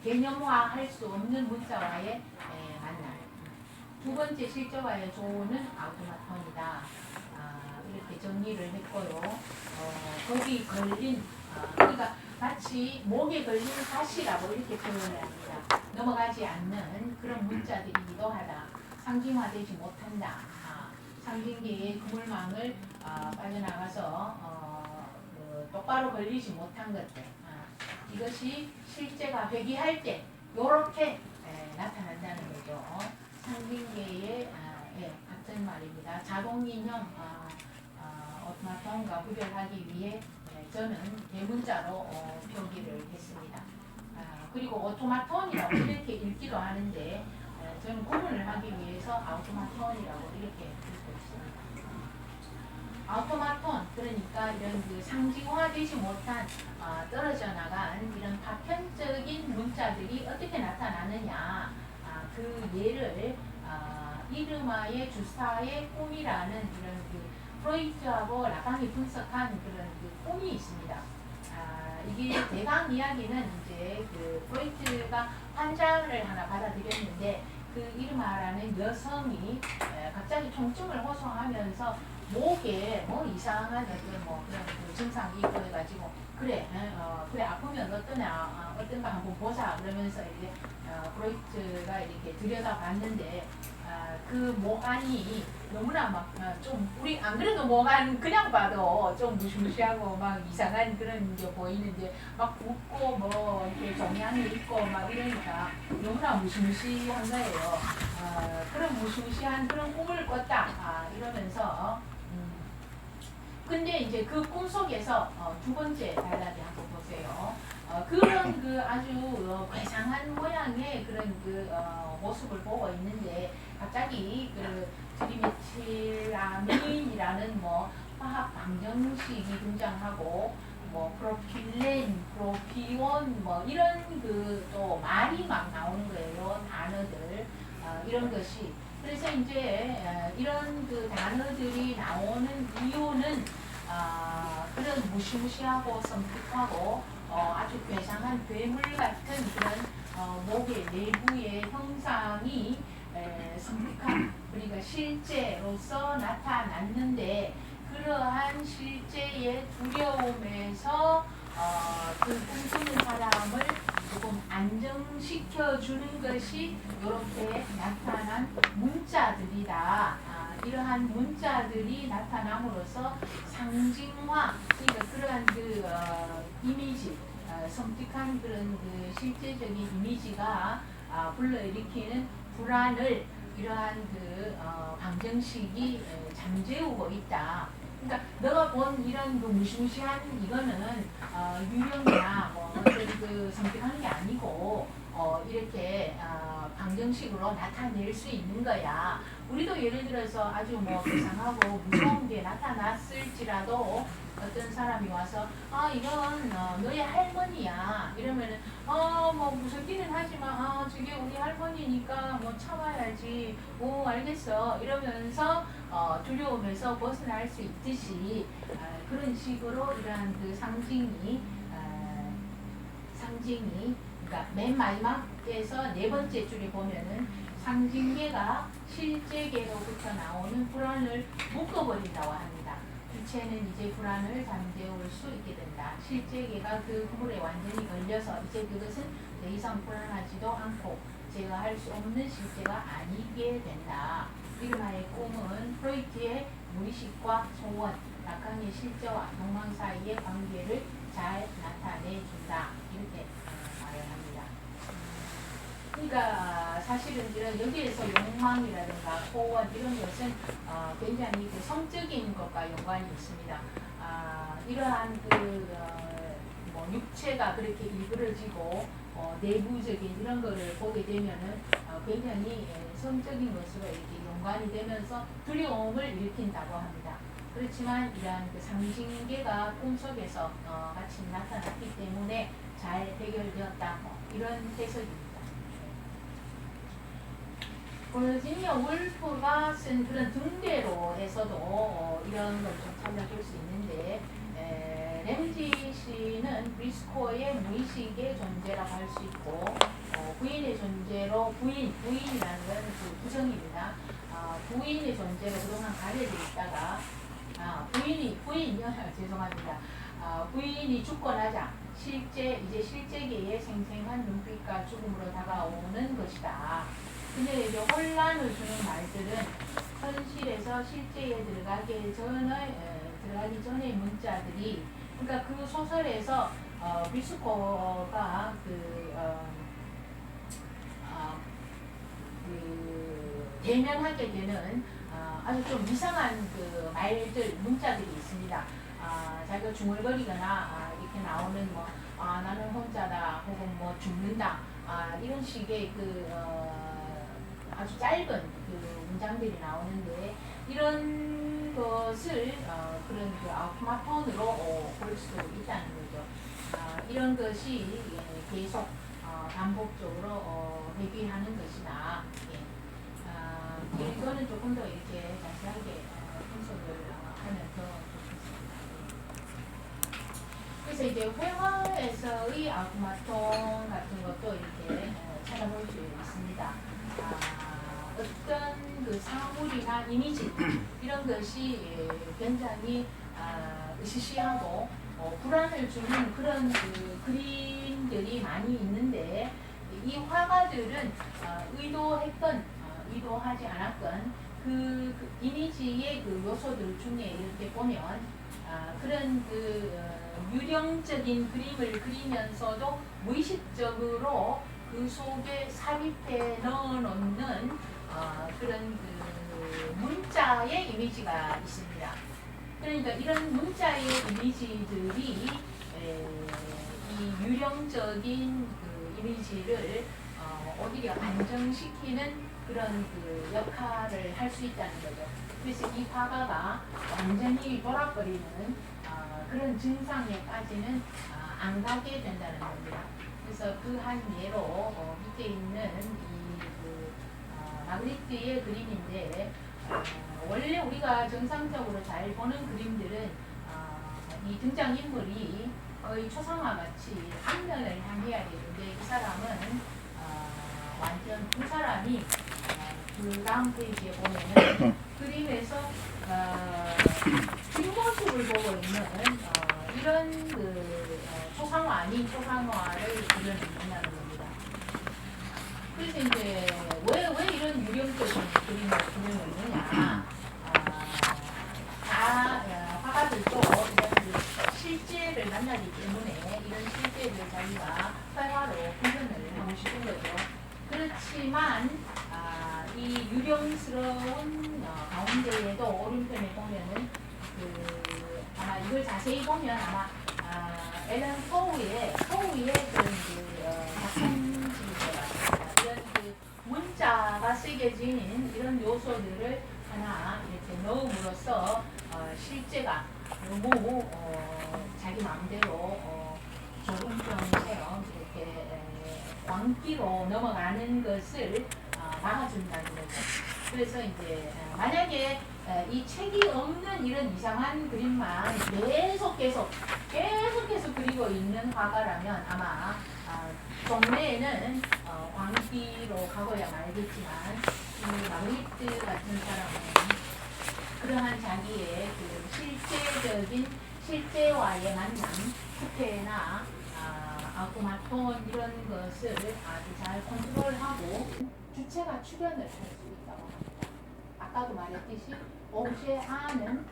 개념화할 수 없는 문자와의 만남. 두 번째 실제와의 조언은 아우토마톤이다. 이렇게 정리를 했고요. 거기 걸린, 그러니까 마치 목에 걸린 가시라고 이렇게 표현을 합니다. 넘어가지 않는 그런 문자들이기도 하다. 상징화되지 못한다. 상징계의 그물망을 빠져나가서 똑바로 걸리지 못한 것들. 이것이 실제가 회귀할 때 이렇게 나타난다는 거죠. 상징계의 같은 말입니다. 자동인형 오토마톤과 구별하기 위해 저는 대문자로 표기를 했습니다. 그리고 오토마톤이라고 이렇게 읽기도 하는데 저는 구분을 하기 위해서 아우토마톤이라고 이렇게 읽고 있습니다. 아우토마톤, 그러니까 이런 그 상징화되지 못한 떨어져 나간 이런 파편적인 문자들이 어떻게 나타나느냐, 그 예를 이르마의 주사의 꿈이라는 이런 그 프로이트하고 라칸이 분석한 그런 그 꿈이 있습니다. 이게 대강 이야기는 이제 그 프로이트가 환자를 하나 받아들였는데 그 이르마라는 여성이 갑자기 통증을 호소하면서 목에 뭐 이상한 어떤 뭐 그런 그 증상이 있고 해가지고 그래 그래 아프면 어떤가 한번 보자 그러면서 이제 프로이트가 이렇게 들여다봤는데 그 모안이 너무나 막 좀 우리 안 그래도 모안 그냥 봐도 좀 무시무시하고 막 이상한 그런 게 보이는데 막 붓고 뭐 이렇게 종양이 있고 막 이러니까 너무나 무시무시한 거예요. 그런 무시무시한 그런 꿈을 꿨다 이러면서 근데 이제 그 꿈 속에서 두 번째 단락이 한번 보세요. 그런 그 아주 괴상한 모양의 그런 그 모습을 보고 있는데 갑자기 그 트리메틸아민이라는 뭐 화학 방정식이 등장하고 뭐 프로필렌, 프로피온 뭐 이런 그 또 말이 막 나오는 거예요. 단어들 이런 것이 그래서 이제 이런 그 단어들이 나오는 이유는 그런 무시무시하고 섬뜩하고 아주 괴상한 괴물 같은 그런 목의 내부의 형상이 섬뜩한 그러니까 실제로서 나타났는데 그러한 실제의 두려움에서 그 꿈꾸는 사람을 조금 안정시켜주는 것이 이렇게 나타난 문자들이다. 이러한 문자들이 나타남으로써 상징화, 그러니까 그러한 그 이미지, 섬뜩한 그런 그 실제적인 이미지가 불러일으키는 불안을 이러한 그 방정식이 잠재우고 있다. 그러니까 너가 본 이런 그 무시무시한 이거는 유령이나 뭐 어떤 그 섬뜩한 게 아니고 이렇게 방정식으로 나타낼 수 있는 거야. 우리도 예를 들어서 아주 뭐 이상하고 무서운 게 나타났을지라도 어떤 사람이 와서 이건 너의 할머니야 이러면은 뭐 무섭기는 하지만 저게 우리 할머니니까 뭐 참아야지 알겠어 이러면서 두려움에서 벗어날 수 있듯이 그런 식으로 이러한 그 상징이 그러니까 맨 마지막에서 네 번째 줄에 보면은 상징계가 실제계로부터 나오는 불안을 묶어버린다고 합니다. 주체는 이제 불안을 잠재울 수 있게 된다. 실제계가 그 구물에 완전히 걸려서 이제 그것은 더 이상 불안하지도 않고 제어할 수 없는 실제가 아니게 된다. 이르마의 꿈은 프로이트의 무의식과 소원, 라칸의 실제와 욕망 사이의 관계를 잘 나타내준다. 이렇게 말을 합니다. 그러니까 사실은 이런 여기에서 욕망이라든가 소원 이런 것은 굉장히 그 성적인 것과 연관이 있습니다. 이러한 뭐 육체가 그렇게 일그러지고 내부적인 이런 거를 보게 되면은 굉장히 성적인 것으로 이렇게 연관이 되면서 두려움을 일으킨다고 합니다. 그렇지만 이러한 그 상징계가 꿈속에서 같이 나타났기 때문에 잘 해결되었다. 이런 해석입니다. 버지니아 울프가 쓴 그런 등대로에서도 이런 걸 좀 찾아볼 수 있는데 램지 씨는 브리스코의 무의식의 존재라고 할 수 있고 부인의 존재로 부인이라는 건 그 부정입니다. 부인의 존재로 그동안 가려져 있다가 부인이요 죄송합니다. 부인이 죽고 나자 이제 실제계의 생생한 눈빛과 죽음으로 다가오는 것이다. 근데 이제 혼란을 주는 말들은 현실에서 실제에 들어가기 전의 문자들이 그러니까 그 소설에서 브리스코가 대면하게 되는 아주 좀 이상한 그 말들 문자들이 있습니다. 자기가 중얼거리거나 이렇게 나오는 뭐 나는 혼자다 혹은 뭐 죽는다 이런 식의 아주 짧은 그 문장들이 나오는데 이런 것을 그런 그 아우토마톤으로 볼 수 있다는 거죠. 이런 것이 계속 반복적으로 회귀하는 것이다. 이거는 조금 더 이렇게 자세하게 분석을 하면 더 좋겠습니다. 그래서 이제 회화에서의 아구마통 같은 것도 이렇게 찾아볼 수 있습니다. 어떤 그 사물이나 이미지 이런 것이 굉장히 으시시하고 불안을 주는 그런 그 그림들이 많이 있는데 이 화가들은 의도했건 의도하지 않았건 그 이미지의 그 요소들 중에 이렇게 보면 그런 그 유령적인 그림을 그리면서도 무의식적으로 그 속에 삽입해 넣어놓는 그런 그 문자의 이미지가 있습니다. 그러니까 이런 문자의 이미지들이 이 유령적인 그 이미지를 오히려 안정시키는 그런 그 역할을 할 수 있다는 거죠. 그래서 이 화가가 완전히 돌아버리는 그런 증상에까지는 안 가게 된다는 겁니다. 그래서 그 한 예로 밑에 있는 이 마그리트의 그림인데 원래 우리가 정상적으로 잘 보는 그림들은 이 등장인물이 거의 초상화 같이 앞면을 향해야 되는데 이 사람은 완전 두 사람이 그 다음 페이지에 보면은 그림에서 뒷모습을 보고 있는 이런 그 초상화 아닌 초상화를 그려낸다는 겁니다. 그래서 이제 왜 이런 유령적인 그림을 그려내느냐? 화가들도 이런 그 실제를 만나기 때문에 이런 실제를 자기가 회화로 표현을 하고 싶은 거죠. 그렇지만 이 유령스러운 가운데에도 오른편에 보면은 아마 이걸 자세히 보면 아마 앨런 포우의 그런 작품집일 것 같습니다. 이런 그 문자가 새겨진 이런 요소들을 하나 이렇게 넣음으로써 실제가 너무 자기 마음대로 조금처럼 이렇게 광기로 넘어가는 것을 막아준다는 거죠. 그래서 이제 만약에 이 책이 없는 이런 이상한 그림만 계속해서 그리고 있는 화가라면 아마 동네에는 광기로 가고야 말겠지만 이 마그리트 같은 사람은 그러한 자기의 그 실제와의 만남, 부패나 아구마톤 이런 것을 아주 잘 컨트롤하고 주체가 출현을 할 수 있다고 합니다. 아까도 말했듯이 오브제 R는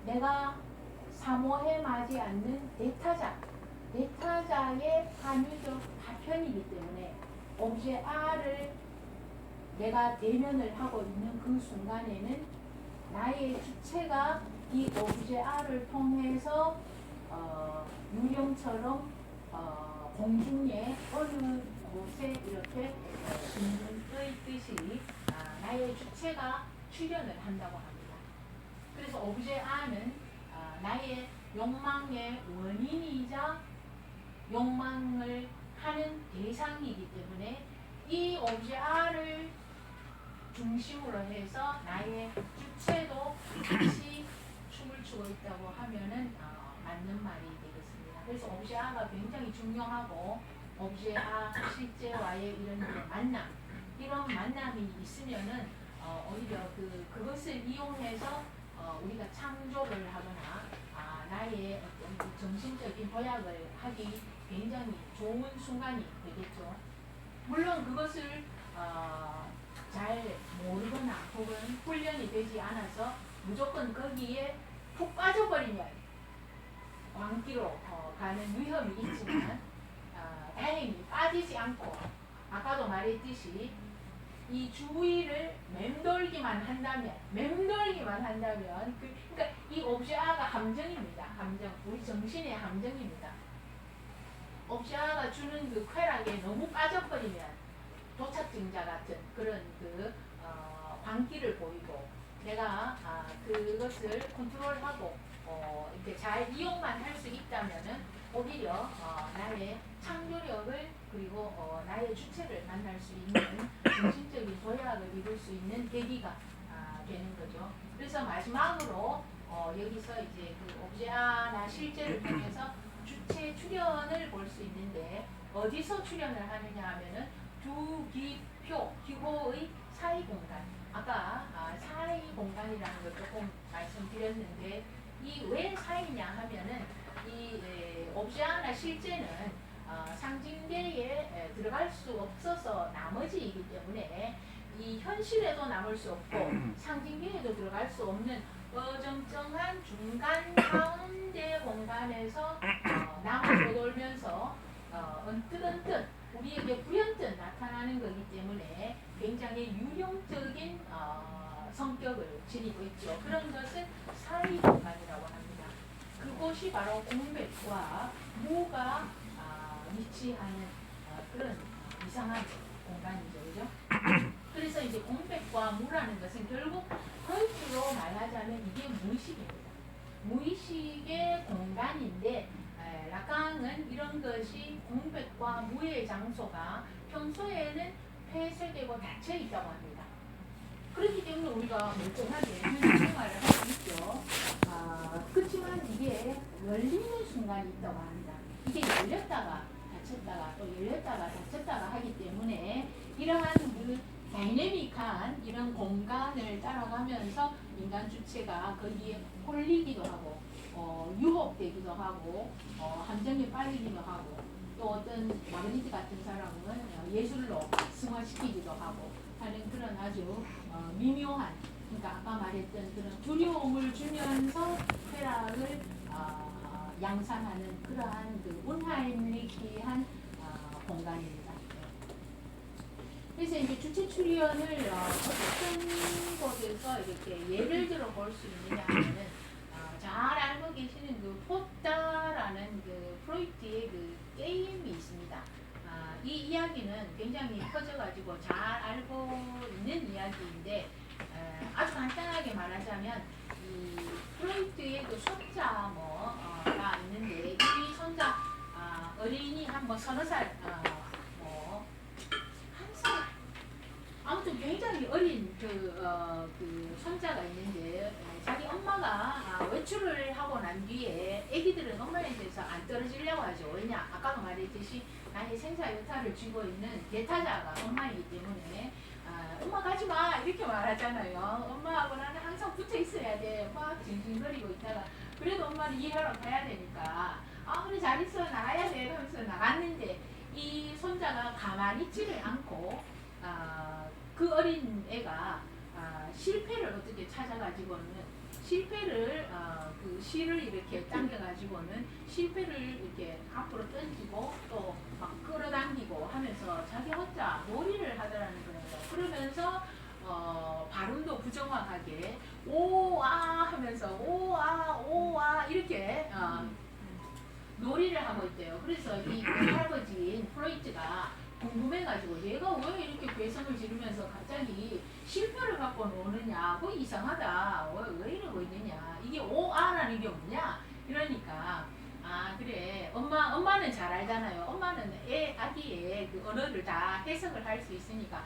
내가 사모해마지 않는 대타자의 한유적 파편이기 때문에 오브제 R을 내가 대면을 하고 있는 그 순간에는 나의 주체가 이 오브제 R을 통해서 유령처럼 공중에 어느 곳에 이렇게 둥둥 떠있듯이 나의 주체가 출현을 한다고 합니다. 그래서 오브제 R는 나의 욕망의 원인이자 욕망을 하는 대상이기 때문에 이 오브제 R을 중심으로 해서 나의 주체도 같이 춤을 추고 있다고 하면은 맞는 말이 되겠습니다. 그래서 오브제 R가 굉장히 중요하고 오브제 R 실제와의 이런 만남, 이런 만남이 있으면은 오히려 그것을 이용해서 우리가 창조를 하거나 나의 어떤 정신적인 도약을 하기 굉장히 좋은 순간이 되겠죠. 물론 그것을 잘 모르거나 혹은 훈련이 되지 않아서 무조건 거기에 푹 빠져버리면 광기로 가는 위험이 있지만 다행히 빠지지 않고 아까도 말했듯이 이 주위를 맴돌기만 한다면 그러니까 이 오브제 R가 함정입니다. 함정, 우리 정신의 함정입니다. 오브제 R가 주는 그 쾌락에 너무 빠져버리면 도착증자 같은 그런 광기를 보이고 내가 그것을 컨트롤하고 이렇게 잘 이용만 할 수 있다면은 오히려 나의 창조력을 그리고 나의 주체를 만날 수 있는 정신적인 도약을 이룰 수 있는 계기가 되는 거죠. 그래서 마지막으로 여기서 이제 그 옵제아나 실제를 통해서 주체 출현을 볼 수 있는데 어디서 출현을 하느냐 하면은 두 기표, 기호의 사이 공간. 아까 사이 공간이라는 걸 조금 말씀드렸는데 이 왜 사이냐 하면은 이 옵제아나 실제는 상징계에 들어갈 수 없어서 나머지이기 때문에 이 현실에도 남을 수 없고 상징계에도 들어갈 수 없는 어정쩡한 중간 가운데 공간에서 남을 돌면서 언뜻언뜻 우리에게 불현듯 나타나는 거기 때문에 굉장히 유형적인 성격을 지니고 있죠. 그런 것은 사이 공간이라고 합니다. 그곳이 바로 공백과 무가 위치하는 그런 이상한 공간이죠. 그죠? 그래서 이제 공백과 무라는 것은 결국 거꾸로 말하자면 이게 무의식입니다. 무의식의 공간인데 라강은 이런 것이 공백과 무의 장소가 평소에는 폐쇄되고 닫혀 있다고 합니다. 그렇기 때문에 우리가 멀쩡하게 생활을 할 수 있죠. 그렇지만 이게 열리는 순간이 있다고 합니다. 이게 열렸다가 닫혔다가 또 열렸다가 닫혔다가 하기 때문에 이러한 그 다이내믹한 이런 공간을 따라가면서 인간 주체가 거기에 홀리기도 하고 유혹되기도 하고 함정에 빠지기도 하고 또 어떤 마그니트 같은 사람은 예술로 승화시키기도 하고 하는 그런 아주 미묘한 그러니까 아까 말했던 그런 두려움을 주면서 쾌락을 양산하는 그러한 그 운하임리키한 공간입니다. 그래서 이제 주체 출현을 어떤 곳에서 이렇게 예를 들어 볼 수 있느냐 하면은 잘 알고 계시는 그 포타라는 그 프로이트의 그 게임이 있습니다. 이 이야기는 굉장히 커져가지고 잘 알고 있는 이야기인데 아주 간단하게 말하자면 이 프로이트의 그 손자 뭐가 있는데 이 손자 어린이 한 뭐 서너 살 아무튼 굉장히 어린 그 손자가 있는데 자기 엄마가 외출을 하고 난 뒤에 애기들은 엄마에 대해서 안 떨어지려고 하죠. 왜냐? 아까도 말했듯이 나의 생사 여타를 쥐고 있는 대타자가 엄마이기 때문에 엄마 가지마 이렇게 말하잖아요. 엄마하고 나는 항상 붙어 있어야 돼. 막 징징거리고 있다가 그래도 엄마는 이해하러 가야 되니까 그래 잘 있어 나가야 돼 하면서 나갔는데 이 손자가 가만히 있지를 않고 그 어린 애가 실패를 어떻게 찾아가지고는 실패를 그 실을 이렇게 당겨가지고는 실패를 이렇게 앞으로 던지고 또 막 끌어당기고 하면서 자기 혼자 놀이를 하더라는 거예요. 그러면서 발음도 부정확하게 오아 하면서 오아 이렇게 놀이를 하고 있대요. 그래서 이 할아버지인 프로이트가 궁금해가지고 얘가 왜 이렇게 괴성을 지르면서 갑자기 실패를 갖고 노느냐 뭐 이상하다 왜 이러고 있느냐 이게 오아라는 게 뭐냐 이러니까 그래 엄마는 잘 알잖아요. 엄마는 아기의 그 언어를 다 해석을 할 수 있으니까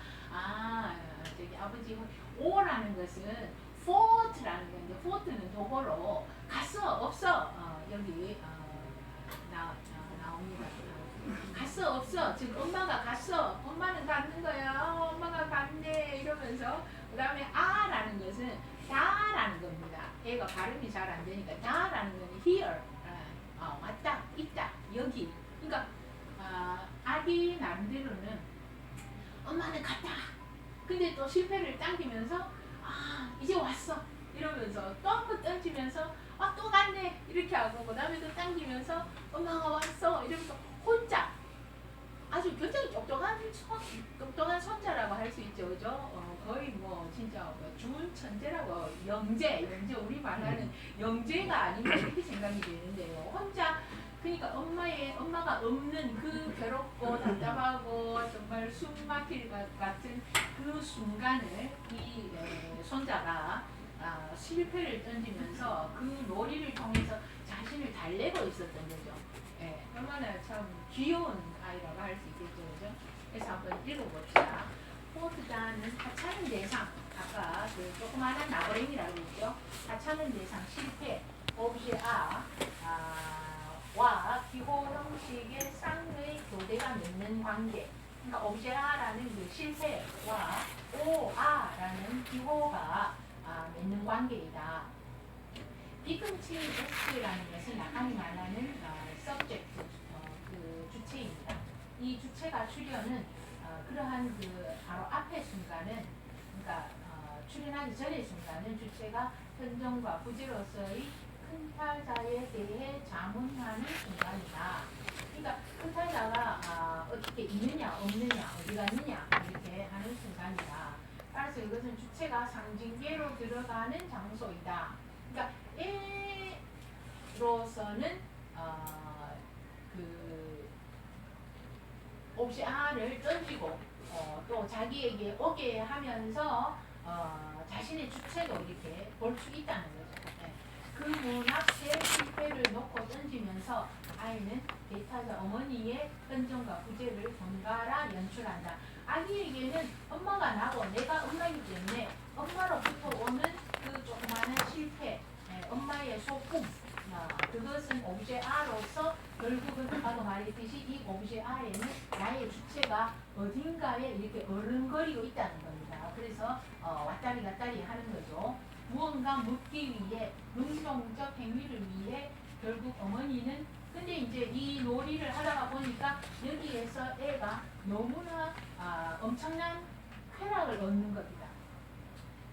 저기 아버지 오라는 것은 fort라는 건데 fort는 독어로 갔어 없어 여기 나옵니다. 갔어 없어 즉 엄마가 갔어 엄마는 갔는 거야 엄마가 갔네 이러면서 그 다음에 라는 것은 다라는 겁니다. 얘가 발음이 잘 안 되니까 다라는 건 here 왔다 있다 여기 그러니까 아기 나름대로는 엄마는 갔다 근데 또 실패를 당기면서 이제 왔어 이러면서 또 한 번 던지면서 또 갔네 이렇게 하고 그 다음에 또 당기면서 엄마가 왔어 이러면서 혼자 아주 굉장히 똑똑한 손자라고 할 수 있죠, 그죠? 거의 뭐 진짜 준 천재라고 영재 우리 말하는 영재가 아닌가 이렇게 생각이 되는데요. 혼자 그러니까 엄마가 없는 그 괴롭고 답답하고 정말 숨 막힐 같은 그 순간을 이 손자가 실패를 던지면서 그 놀이를 통해서 자신을 달래고 있었던 거죠. 얼마나 참 귀여운 아이라고 할 수 있겠죠, 그죠? 그래서 한번 읽어봅시다. 보호자는 하찮은 대상, 아까 그 조그마한 나부랭이라고 했죠. 하찮은 대상 실패, 와 기호 형식의 쌍의 교대가 맺는 관계. 그러니까 obje라는 그 실패와 오아라는 기호가 맺는 관계이다. 뒤꿈치 S라는 것은 라칸이 말하는 subject, 그 주체입니다. 이 주체가 출현은 그러한 그 바로 앞의 순간은, 그러니까 출현하기 전의 순간은 주체가 현정과 부재로서의 큰 탈자에 대해 자문하는 순간이다. 그러니까 큰 탈자가 어떻게 있느냐 없느냐 어디 갔느냐 이렇게 하는 순간이다. 따라서 이것은 주체가 상징계로 들어가는 장소이다. 그러니까 A로서는 그 옵시아를 던지고 또 자기에게 오게 하면서 자신의 주체도 이렇게 볼 수 있다는 거죠. 네. 그 문 앞에 실패를 놓고 던지면서 아이는 대타자 어머니의 현정과 부재를 번갈아 연출한다. 아기에게는 엄마가 나고 내가 엄마이기 때문에 엄마로부터 오는 그 조그마한 실패, 엄마의 소품, 그것은 옵제아로서 결국은 아까도 말했듯이 이 옵제아에는 나의 주체가 어딘가에 이렇게 어른거리고 있다는 겁니다. 그래서 왔다리 갔다리 하는 거죠. 무언가 묻기 위해, 능동적 행위를 위해 결국 어머니는, 근데 이제 이 놀이를 하다가 보니까 여기에서 애가 너무나 엄청난 쾌락을 얻는 겁니다.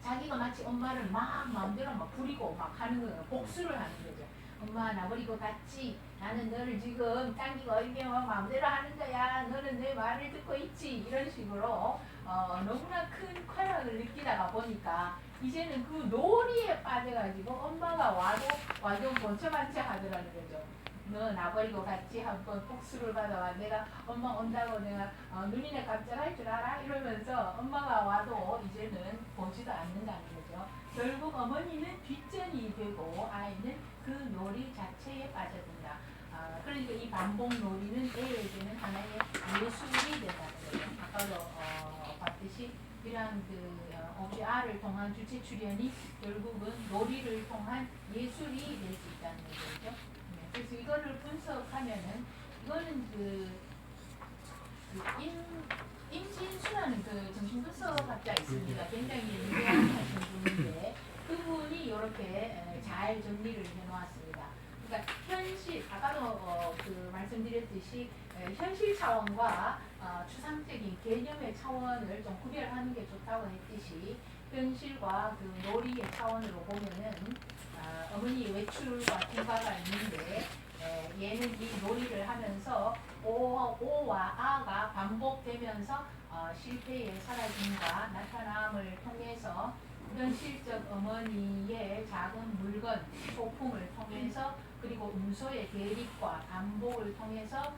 자기가 마치 엄마를 막 마음대로 막 부리고 막 하는 거예요. 복수를 하는 거죠. 엄마 나 버리고 갔지. 나는 너를 지금 당기고 이렇게 마음대로 하는 거야. 너는 내 말을 듣고 있지. 이런 식으로 너무나 큰 쾌락을 느끼다가 보니까 이제는 그 놀이에 빠져가지고 엄마가 와도 번쩍번쩍 하더라는 거죠. 너 나 버리고 갔지. 한번 복수를 받아와. 내가 엄마 온다고 내가 눈이나 깜짝할 줄 알아? 이러면서 엄마가 와도 이제는 보지도 않는다는 거죠. 결국 어머니는 뒷전이 되고 아이는 그 놀이 자체에 빠져든다. 그러니까 이 반복 놀이는 애에게는 하나의 예술이 된다는 거죠. 아까도 봤듯이 이러한 그 옵시아를 통한 주체 출현이 결국은 놀이를 통한 예술이 될 수 있다는 거죠. 그래서 이거를 분석하면은 이거는 임진수라는 그 정신분석학자 있습니다. 굉장히 유명하신 분인데 그분이 이렇게 잘 정리를 해놓았습니다. 그러니까 현실, 아까도 그 말씀드렸듯이 현실 차원과 추상적인 개념의 차원을 좀 구별하는 게 좋다고 했듯이 현실과 그 놀이의 차원으로 보면은 어머니 외출과 분가가 있는데 얘는 이 놀이를 하면서 오와 아가 반복되면서 실패의 사라짐과 나타남을 통해서 현실적 어머니의 작은 물건, 소품을 통해서 그리고 음소의 대립과 반복을 통해서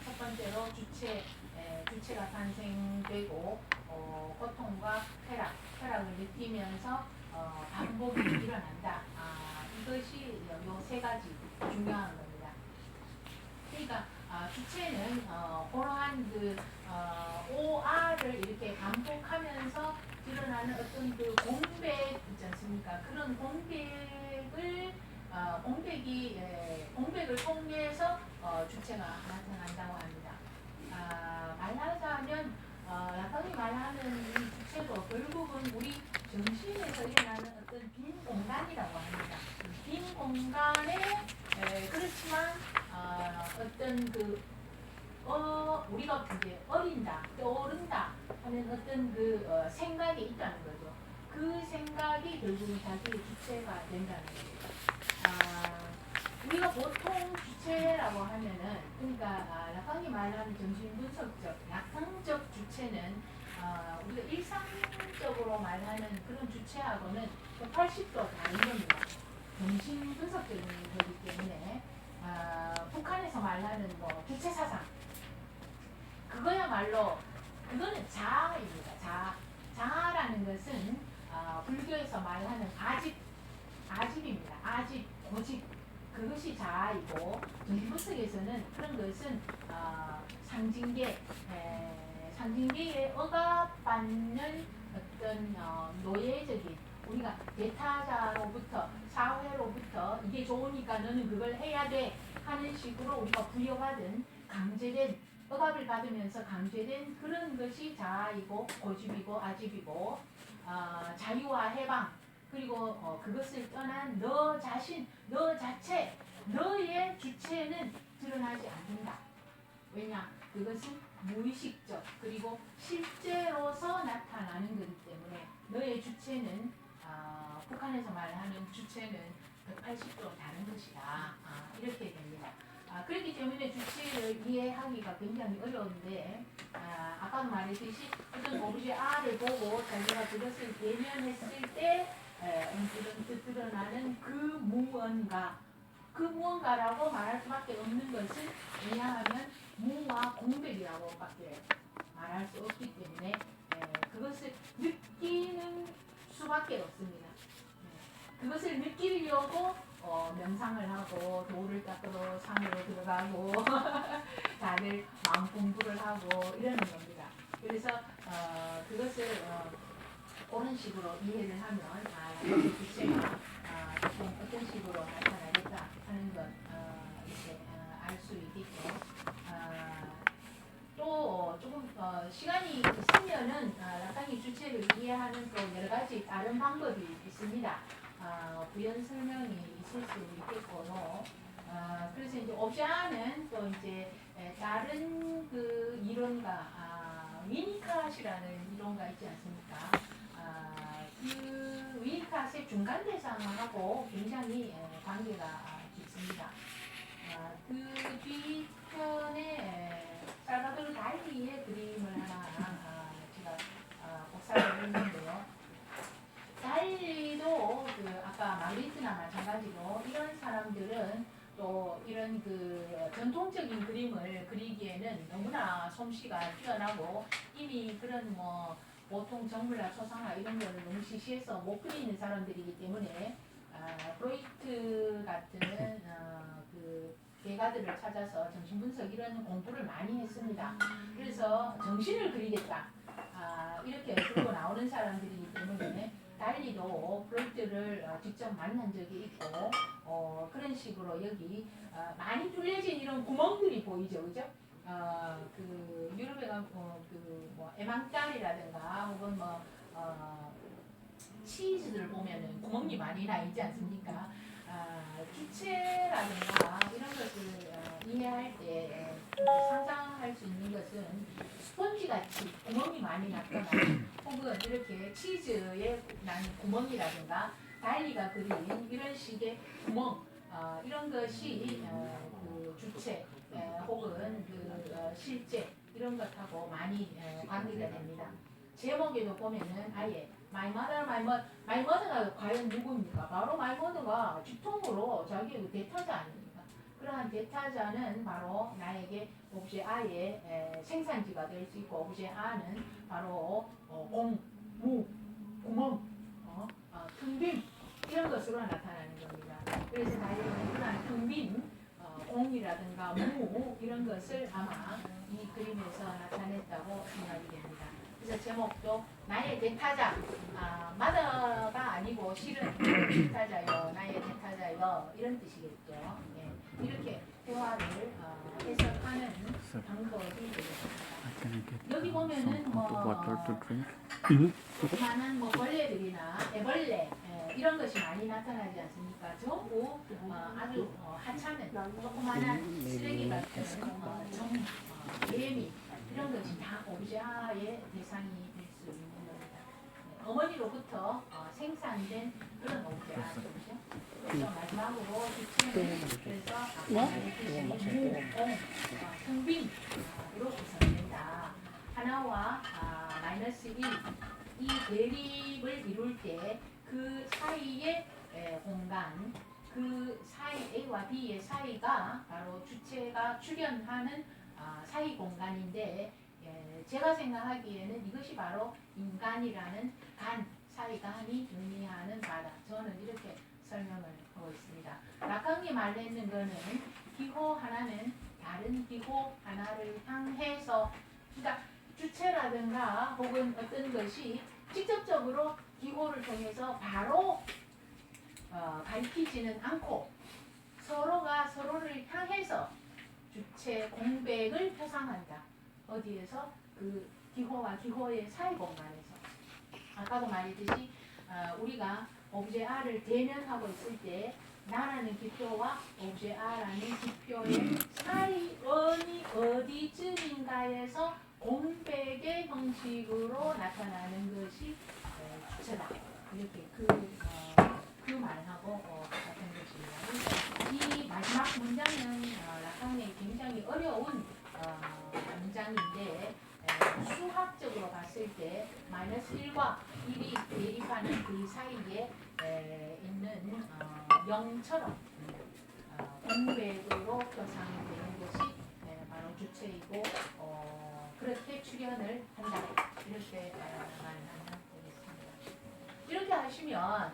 첫 번째로 주체가 탄생되고 고통과 쾌락을 느끼면서 반복이 일어난다. 이것이 요 세 가지 중요한 겁니다. 그러니까 주체는 그러한 그 OR을 이렇게 반복하면서 일어나는 어떤 그 공백 있지 않습니까? 그런 공백을 통해서 주체가 나타난다고 합니다. 말하자면 라칸이 말하는 이 주체도 결국은 우리 정신에서 일어나는 어떤 빈 공간이라고 합니다. 빈 공간에 그렇지만 어떤 그 우리가 이제 어린다, 떠오른다 하는 어떤 그 생각이 있다는 거죠. 그 생각이 결국은 자기의 주체가 된다는 거죠. 우리가 보통 주체라고 하면은, 그러니까 라칸이 말하는 정신분석적, 약상적 주체는 우리가 일상적으로 말하는 그런 주체하고는 80도 다른 겁니다. 정신분석적인 거기 때문에 북한에서 말하는 뭐 주체사상, 그거야말로 그거는 자아입니다. 자아라는 것은 불교에서 말하는 아집입니다. 아집, 고집, 그것이 자아이고 정신분석에서는 그런 것은 상징계, 상징계에 억압받는 어떤 노예적인 우리가 대타자로부터 사회로부터 이게 좋으니까 너는 그걸 해야 돼 하는 식으로 우리가 부여받은 강제된 억압을 받으면서 강제된 그런 것이 자아이고 고집이고 아집이고 자유와 해방 그리고 그것을 떠난 너 자신, 너 자체, 너의 주체는 드러나지 않는다. 왜냐? 그것은 무의식적 그리고 실제로서 나타나는 거기 때문에 너의 주체는 북한에서 말하는 주체는 180도 다른 것이다. 이렇게 됩니다. 그렇기 때문에 주체를 이해하기가 굉장히 어려운데 아까도 말했듯이 어떤 오브제 R을 보고 자기가 그것을 대면했을 때 드러나는 그 무언가라고 말할 수밖에 없는 것은 왜냐하면 무와 공백이라고밖에 말할 수 없기 때문에 그것을 느끼는 수밖에 없습니다. 그것을 느끼려고 명상을 하고 도를 닦으러 산으로 들어가고 다들 마음 공부를 하고 이러는 겁니다. 그래서 그것을 그런 식으로 이해를 하면 이 주체가 조금 어떤 식으로 나타나겠다 하는 것 이렇게 알 수 있겠죠. 또 조금 시간이 있으면은 라칸이 주체를 이해하는 또 여러 가지 다른 방법이 있습니다. 부연 설명이 있을 수 있겠고, 그래서 이제 옵션은 또 이제 다른 그 이론가 위니카시라는 이론가 있지 않습니까? 그 위니카스의 중간 대상하고 굉장히 관계가 깊습니다. 그 뒤편에 살바도르 달리의 그림을 하나 제가 복사를 했는데요. 달리도 그 아까 마그리트나 마찬가지로 이런 사람들은 또 이런 그 전통적인 그림을 그리기에는 너무나 솜씨가 뛰어나고 이미 그런 뭐 보통 정글화 초상화 이런 거를 너무 시시해서 못 그리는 사람들이기 때문에 프로이트 같은 그 개가들을 찾아서 정신분석 이런 공부를 많이 했습니다. 그래서 정신을 그리겠다 이렇게 들고 나오는 사람들이기 때문에 달리도 프로이트를 직접 만난 적이 있고 그런 식으로 여기 많이 뚫려진 이런 구멍들이 보이죠, 그죠? 그 유럽에 가면 그뭐 에망딸이라든가 혹은 뭐 치즈들 보면은 구멍이 많이 나 있지 않습니까? 주체라든가 이런 것을 이해할 때 상상할 수 있는 것은 스펀지 같이 구멍이 많이 났거나 혹은 이렇게 치즈에 난 구멍이라든가 달리가 그린 이런 식의 구멍 이런 것이 그 주체 혹은 그 실제 이런 것하고 많이 관계가 됩니다. 제목에도 보면은 아예 My mother가 과연 누구입니까? 바로 my mother가 직통으로 자기의 대타자 아닙니까? 그러한 대타자는 바로 나에게 오브제 I의 생산지가 될 수 있고 오브제 R는 바로 공, 무, 구멍, 텅 빈 이런 것으로 나타나는 겁니다. 그래서 나에게 그러한 텅 빈 공이라든가 무 이런 것을 아마 이 그림에서 나타냈다고 생각이 됩니다. 그래서 제목도 나의 대타자, 마더가 아니고 실은 대타자요, 나의 대타자요 이런 뜻이겠죠. 네. 이렇게 대화를 해석하는 방법이 되겠습니다. 여기 보면은 많은 뭐 벌레들이나 애벌레 이런 것이 많이 나타나지 않습니까? 전부 아주 하찮은 조그마한 쓰레기 같은 예미 이런 것이 다 오브제아의 대상이 될 수 있는 겁니다. 어머니로부터 생산된 그런 오브제아죠. 그래서 마지막으로 주체는 그래서 아까 말했듯이 무, 공, 텅빈 이로 구성된다. 하나와 마이너스 1 이 대립을 이룰 때 그 사이의 공간 그 사이 A와 B의 사이가 바로 주체가 출현하는 사이 공간인데 제가 생각하기에는 이것이 바로 인간이라는 간, 사이간이 의미하는 바다. 저는 이렇게 설명을 하고 있습니다. 라칸이 말했는 거는 기호 하나는 다른 기호 하나를 향해서 그러니까 주체라든가 혹은 어떤 것이 직접적으로 기호를 통해서 바로 밝히지는 않고 서로가 서로를 향해서 주체 공백을 표상한다. 어디에서? 그 기호와 기호의 사이 공간에서. 아까도 말했듯이 우리가 오브제 R을 대면하고 있을 때 나라는 기표와 오브제 R라는 기표의 사이 언이 어디쯤인가에서 공백의 형식으로 나타나는 것이 주체다. 이렇게 그 말하고 같은 것입니다. 이 마지막 문장은 라칸의 굉장히 어려운 문장인데 수학적으로 봤을 때 -1과 1이 대립하는 그 사이에 있는 0처럼 공백으로 표상되는 것이 바로 주체이고 그렇게 출현을 한다. 이렇게 말하면 되겠습니다. 이렇게 하시면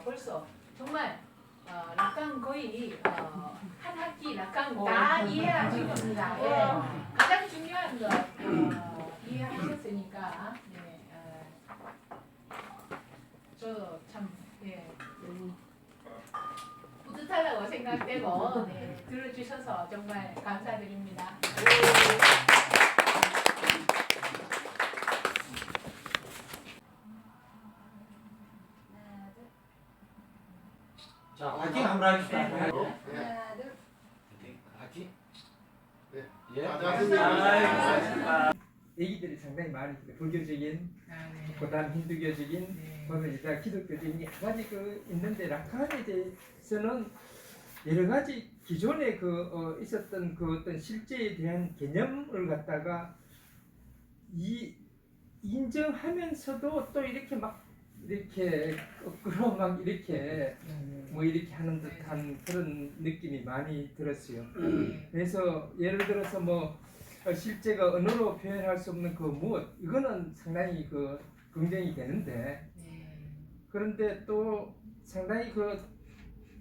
벌써 정말 라칸 거의 한 학기 라칸 다 이해하신 겁니다. 예. 가장 중요한 거 이해하셨으니까 네, 저 참 뿌듯하다고 생각되고 들어주셔서 정말 감사드립니다. 자, 화이팅 한번 하겠습니다. 하나, 둘. 화이팅. 네. 예. 고생하셨습니다. 얘기들이 상당히 많이 있어요. 불교적인, 네. 그다음 힌두교적인, 네. 그다음에 이제 기독교적인 여러 가지 있는데 라칸에 대해서는 여러 가지 기존에 있었던 그 어떤 실제에 대한 개념을 갖다가 인정하면서도 또 이렇게 막 이렇게 거꾸로 막 이렇게 뭐 이렇게 하는 듯한 그런 느낌이 많이 들었어요. 그래서 예를 들어서 뭐 실제가 언어로 표현할 수 없는 그 무엇 이거는 상당히 긍정이 되는데 그런데 또 상당히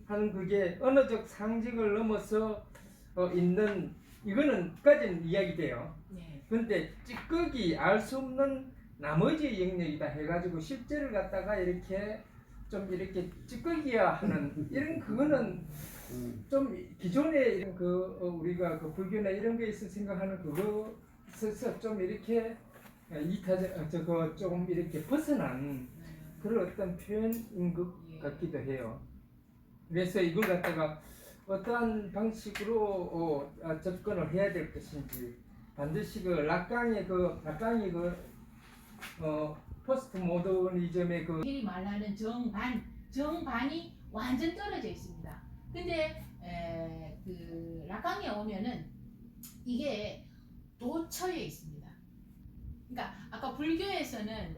하는 그게 언어적 상징을 넘어서 있는 이거는까지는 이야기돼요. 그런데 찌꺼기 알 수 없는 나머지 영역이다 해가지고 실제를 갖다가 이렇게 좀 이렇게 찌꺼기야 하는 이런 그거는 좀 기존에 이런 우리가 불교나 이런 거에 있어 생각하는 그거에서 좀 이렇게 저거 조금 이렇게 벗어난 그런 어떤 표현인 것 같기도 해요. 그래서 이걸 갖다가 어떠한 방식으로 접근을 해야 될 것인지 반드시 라칸이 포스트 모더니즘의 흔히 말하는 정반이 완전 떨어져 있습니다. 근데 그 라칸에 오면은 이게 도처에 있습니다. 그러니까 아까 불교에서는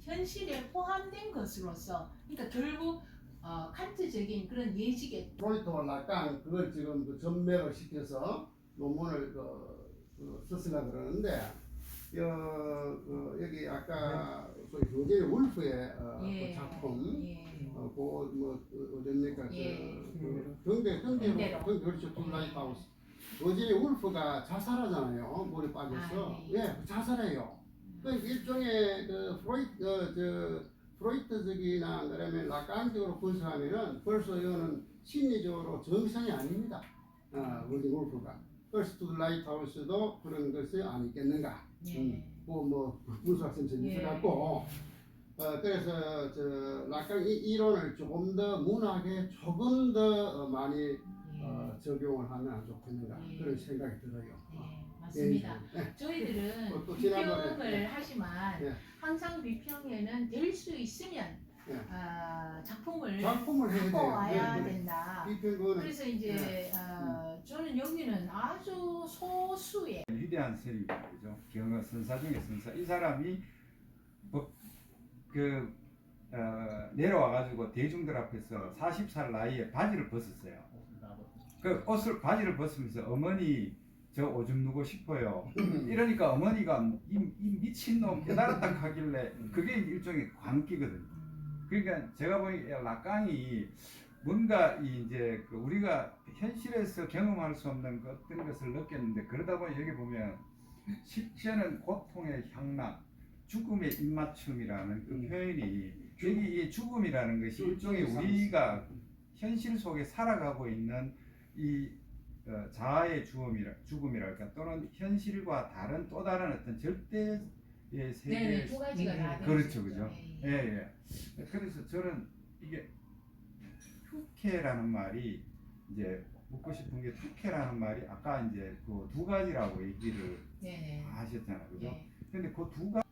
현실에 포함된 것으로서 그러니까 결국 칸트적인 그런 예식의 프로이트와 라칸 그걸 지금 전매를 시켜서 논문을 썼으려 그러는데 여기 아까 소위 조제 울프의 그 작품 어딥니까 경대로 그렇죠. 툴라이트하우스 조제 울프가 자살하잖아요. 물에 빠져서 자살해요. 그 일종의 프로이트적이나 그러면 라칸적으로 분석하면은 벌써 이거는 심리적으로 정상이 아닙니다. 조제 울프가 퍼스트 투 라이트하우스도 그런 것이 아니겠는가? 뭐 분수학생 전있어 갖고 그래서 라칸 이론을 조금 더 문학에 조금 더 많이 적용을 하면 좋겠는가 그런 생각이 들어요. 맞습니다. 저희들은 또 비평을 하지만 항상 비평에는 될 수 있으면 작품을 해야 갖고 와야 돼요. 된다. 비평은 그래서 이제 저는 여기는 아주 소수의 위대한 세력이죠. 경어 선사 중에 선사. 이 사람이 내려와가지고 대중들 앞에서 40살 나이에 바지를 벗었어요. 그 바지를 벗으면서 어머니 저 오줌 누고 싶어요. 이러니까 어머니가 이 미친놈 깨달았다 하길래 그게 일종의 광기거든요. 그러니까 제가 보니 라칸이 뭔가 이제 우리가 현실에서 경험할 수 없는 어떤 것을 느꼈는데 그러다 보니 여기 보면 십자는 고통의 향락, 죽음의 입맞춤이라는 그 표현이 여기 이 죽음이라는 것이 일종의 우리가 현실 속에 살아가고 있는 이 자아의 죽음이랄까 또는 현실과 다른 또 다른 어떤 절대의 네, 세계 두 가지가 다 그렇죠, 되죠. 그죠? 예. 예. 그래서 저는 이게 투케라는 말이 이제 묻고 싶은 게 투케라는 말이 아까 이제 그 두 가지라고 얘기를 네. 하셨잖아요, 그죠? 네. 근데 그 두 가지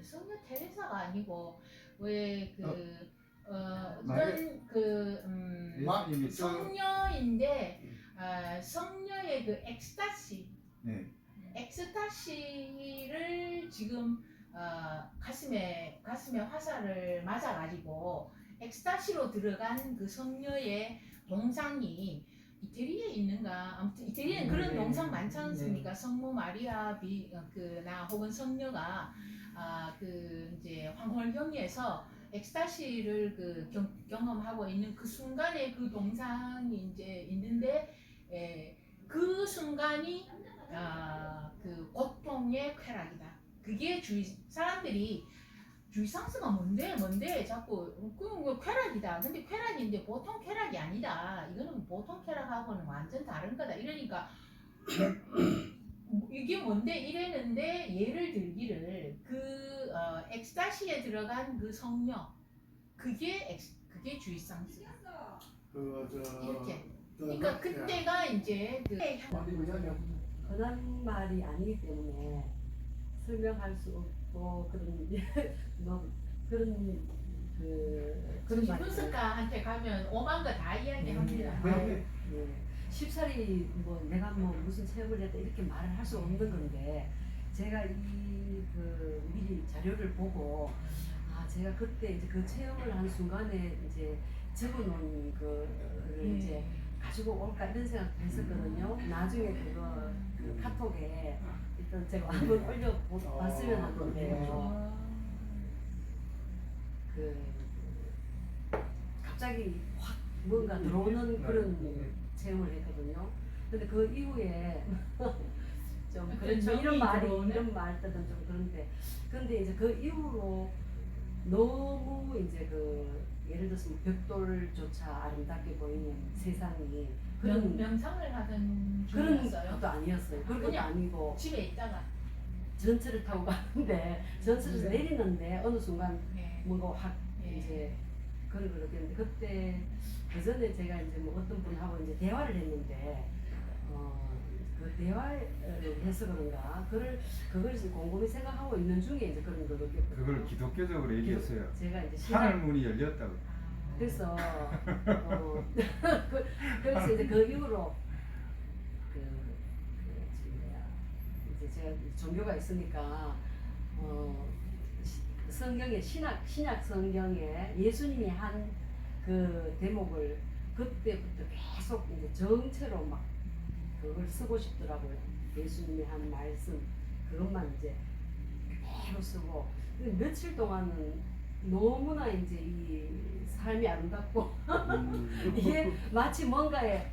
성녀 테레사가 아니고 왜그 말해- 어떤 그 예수님이 성녀인데 성녀의 그 엑스타시 네. 엑스타시를 지금 가슴에 화살을 맞아가지고 엑스타시로 들어간 그 성녀의 동상이 이태리에 있는가 아무튼 이태리에는 그런 네. 동상 많지 않습니까? 성모 마리아 그나 혹은 성녀가 그 이제 황홀경에서 엑스타시를 그 경험하고 있는 그 순간에 그 동상이 이제 있는데 그 순간이 그 고통의 쾌락이다. 그게 사람들이 주의상스가 뭔데 자꾸 그 쾌락이다. 근데 쾌락인데 보통 쾌락이 아니다. 이거는 보통 쾌락하고는 완전 다른 거다. 이러니까 이게 뭔데 이랬는데 예를 들기를 그 엑스타시에 들어간 그 성녀 그게 주의상스. 이렇게. 그러니까 그때가 이제 그 그런 말이 아니기 때문에 설명할 수 없고 그런 뭐 그런 그런 말이 분석가한테 가면 오만 거 다 이야기합니다. 쉽사리 뭐 내가 뭐 무슨 체험을 했다 이렇게 말을 할 수 없는 건데 제가 미리 자료를 보고 제가 그때 이제 그 체험을 한 순간에 이제 적어놓은 거를 이제 가지고 올까 이런 생각도 했었거든요. 나중에 그 카톡에 일단 제가 한번 올려봤으면 하는데요. 갑자기 확 뭔가 들어오는 그런 체험을 했거든요. 근데 그 이후에 좀 그런 이런 말들은 좀 그런데 근데 이제 그 이후로 너무 이제 예를 들어서 벽돌조차 아름답게 보이는 세상이 그런 명상을 하던 그런 중이었어요. 것도 아니었어요. 그런 것도 그냥 아니고 집에 있다가 전철을 타고 가는데 전철에서 내리는데 어느 순간 네. 뭔가 확 예. 이제 그런 걸 느꼈는데 그때 그 전에 제가 이제 뭐 어떤 분하고 이제 대화를 했는데 그 대화를 해서 그런가 그걸 지금 곰곰이 생각하고 있는 중에 이제 그런 걸 느꼈거든요. 그걸 기독교적으로 얘기했어요. 제가 이제 하늘 문이 열렸다고. 그래서 그래서 이제 그 이후로 이제 제가 종교가 있으니까 성경에 신약 성경에 예수님이 한 그 대목을 그때부터 계속 이제 정체로 막 그걸 쓰고 싶더라고요. 예수님이 한 말씀 그것만 이제 그대로 쓰고 며칠 동안은 너무나 이제 이 삶이 아름답고 이게 마치 뭔가의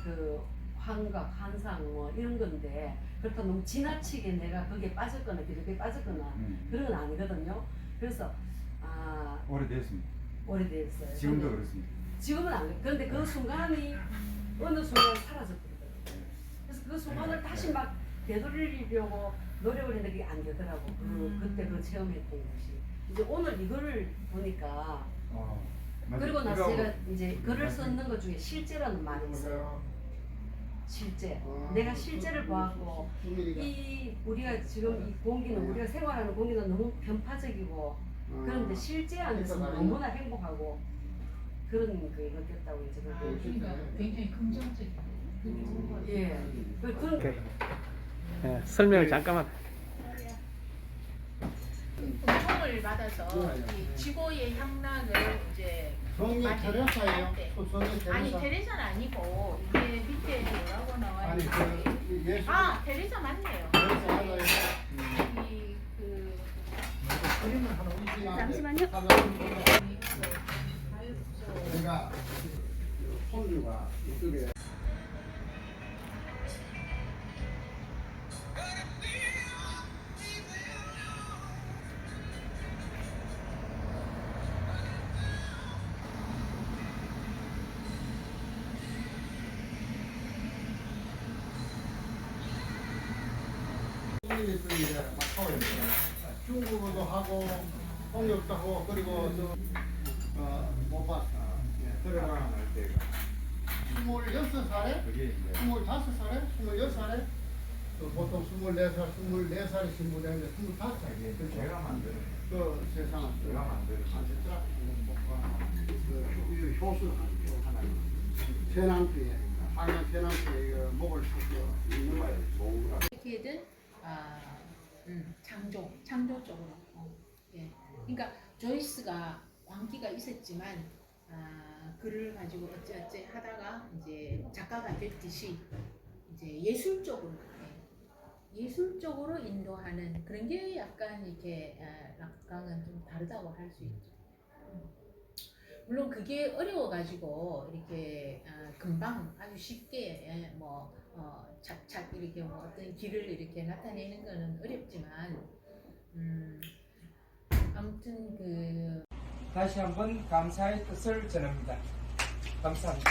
그 환각, 환상 뭐 이런 건데 그렇다고 너무 지나치게 내가 거기에 빠졌거나 기독교에 빠졌거나 그런 건 아니거든요. 그래서 오래됐습니다. 오래됐어요. 지금도 그렇습니다. 지금은 안 그래요. 그런데 그 순간이 어느 순간 사라졌더라고요. 그래서 그 순간을 다시 막 되돌리려고 노력을 했는데 그게 안 되더라고. 그때 그 체험했던 것이. 이제 오늘 이거를 보니까 그리고 나서 제가 이제 글을 썼는 것 중에 실제라는 말이 있어요. 실제. 내가 실제를 보았고 이 우리가 지금 이 공기는 우리가 생활하는 공기는 너무 편파적이고 그런데 실제 안에서는 너무나 행복하고 그런 그 느꼈다고 이제 그러니까 굉장히 긍정적인. 예. 네, 설명을 잠깐만. 은총을 받아서 이 지고의 향락을 이제 성녀 많이 테레사예요? 할 때. 또 성녀 테레사? 아니 테레사는 아니고 이게 밑에 뭐라고 나와 아니 있는지. 그 예수 테레사 맞네요. 테레사 맞아요. 이 그 잠시만요. 제가 손주가 이쪽에 스님이 이제 마카오에 중국어도 하고 통역도 하고 그리고 못 봤어. 그래가 26살에 그게 이제 25살에 26살에 보통 24살이 신부되는데 25살이에요. 그렇죠? 제가 만드는 그 세상을 제가 만드는 이 효수를 하나 세남주에 하얀 세남주에 이거 목을 쓰고 있는 거예요. 좋은 거라. 어떻게든 창조 쪽으로. 예. 그러니까 조이스가 광기가 있었지만 글을 가지고 어찌어찌 하다가 이제 작가가 됐듯이 이제 예술 쪽으로 인도하는 그런 게 약간 이렇게 락강은 좀 다르다고 할 수 있죠. 물론 그게 어려워가지고 이렇게 금방 아주 쉽게 착착 이렇게 어떤 길을 이렇게 나타내는 거는 어렵지만 아무튼 다시 한번 감사의 뜻을 전합니다. 감사합니다.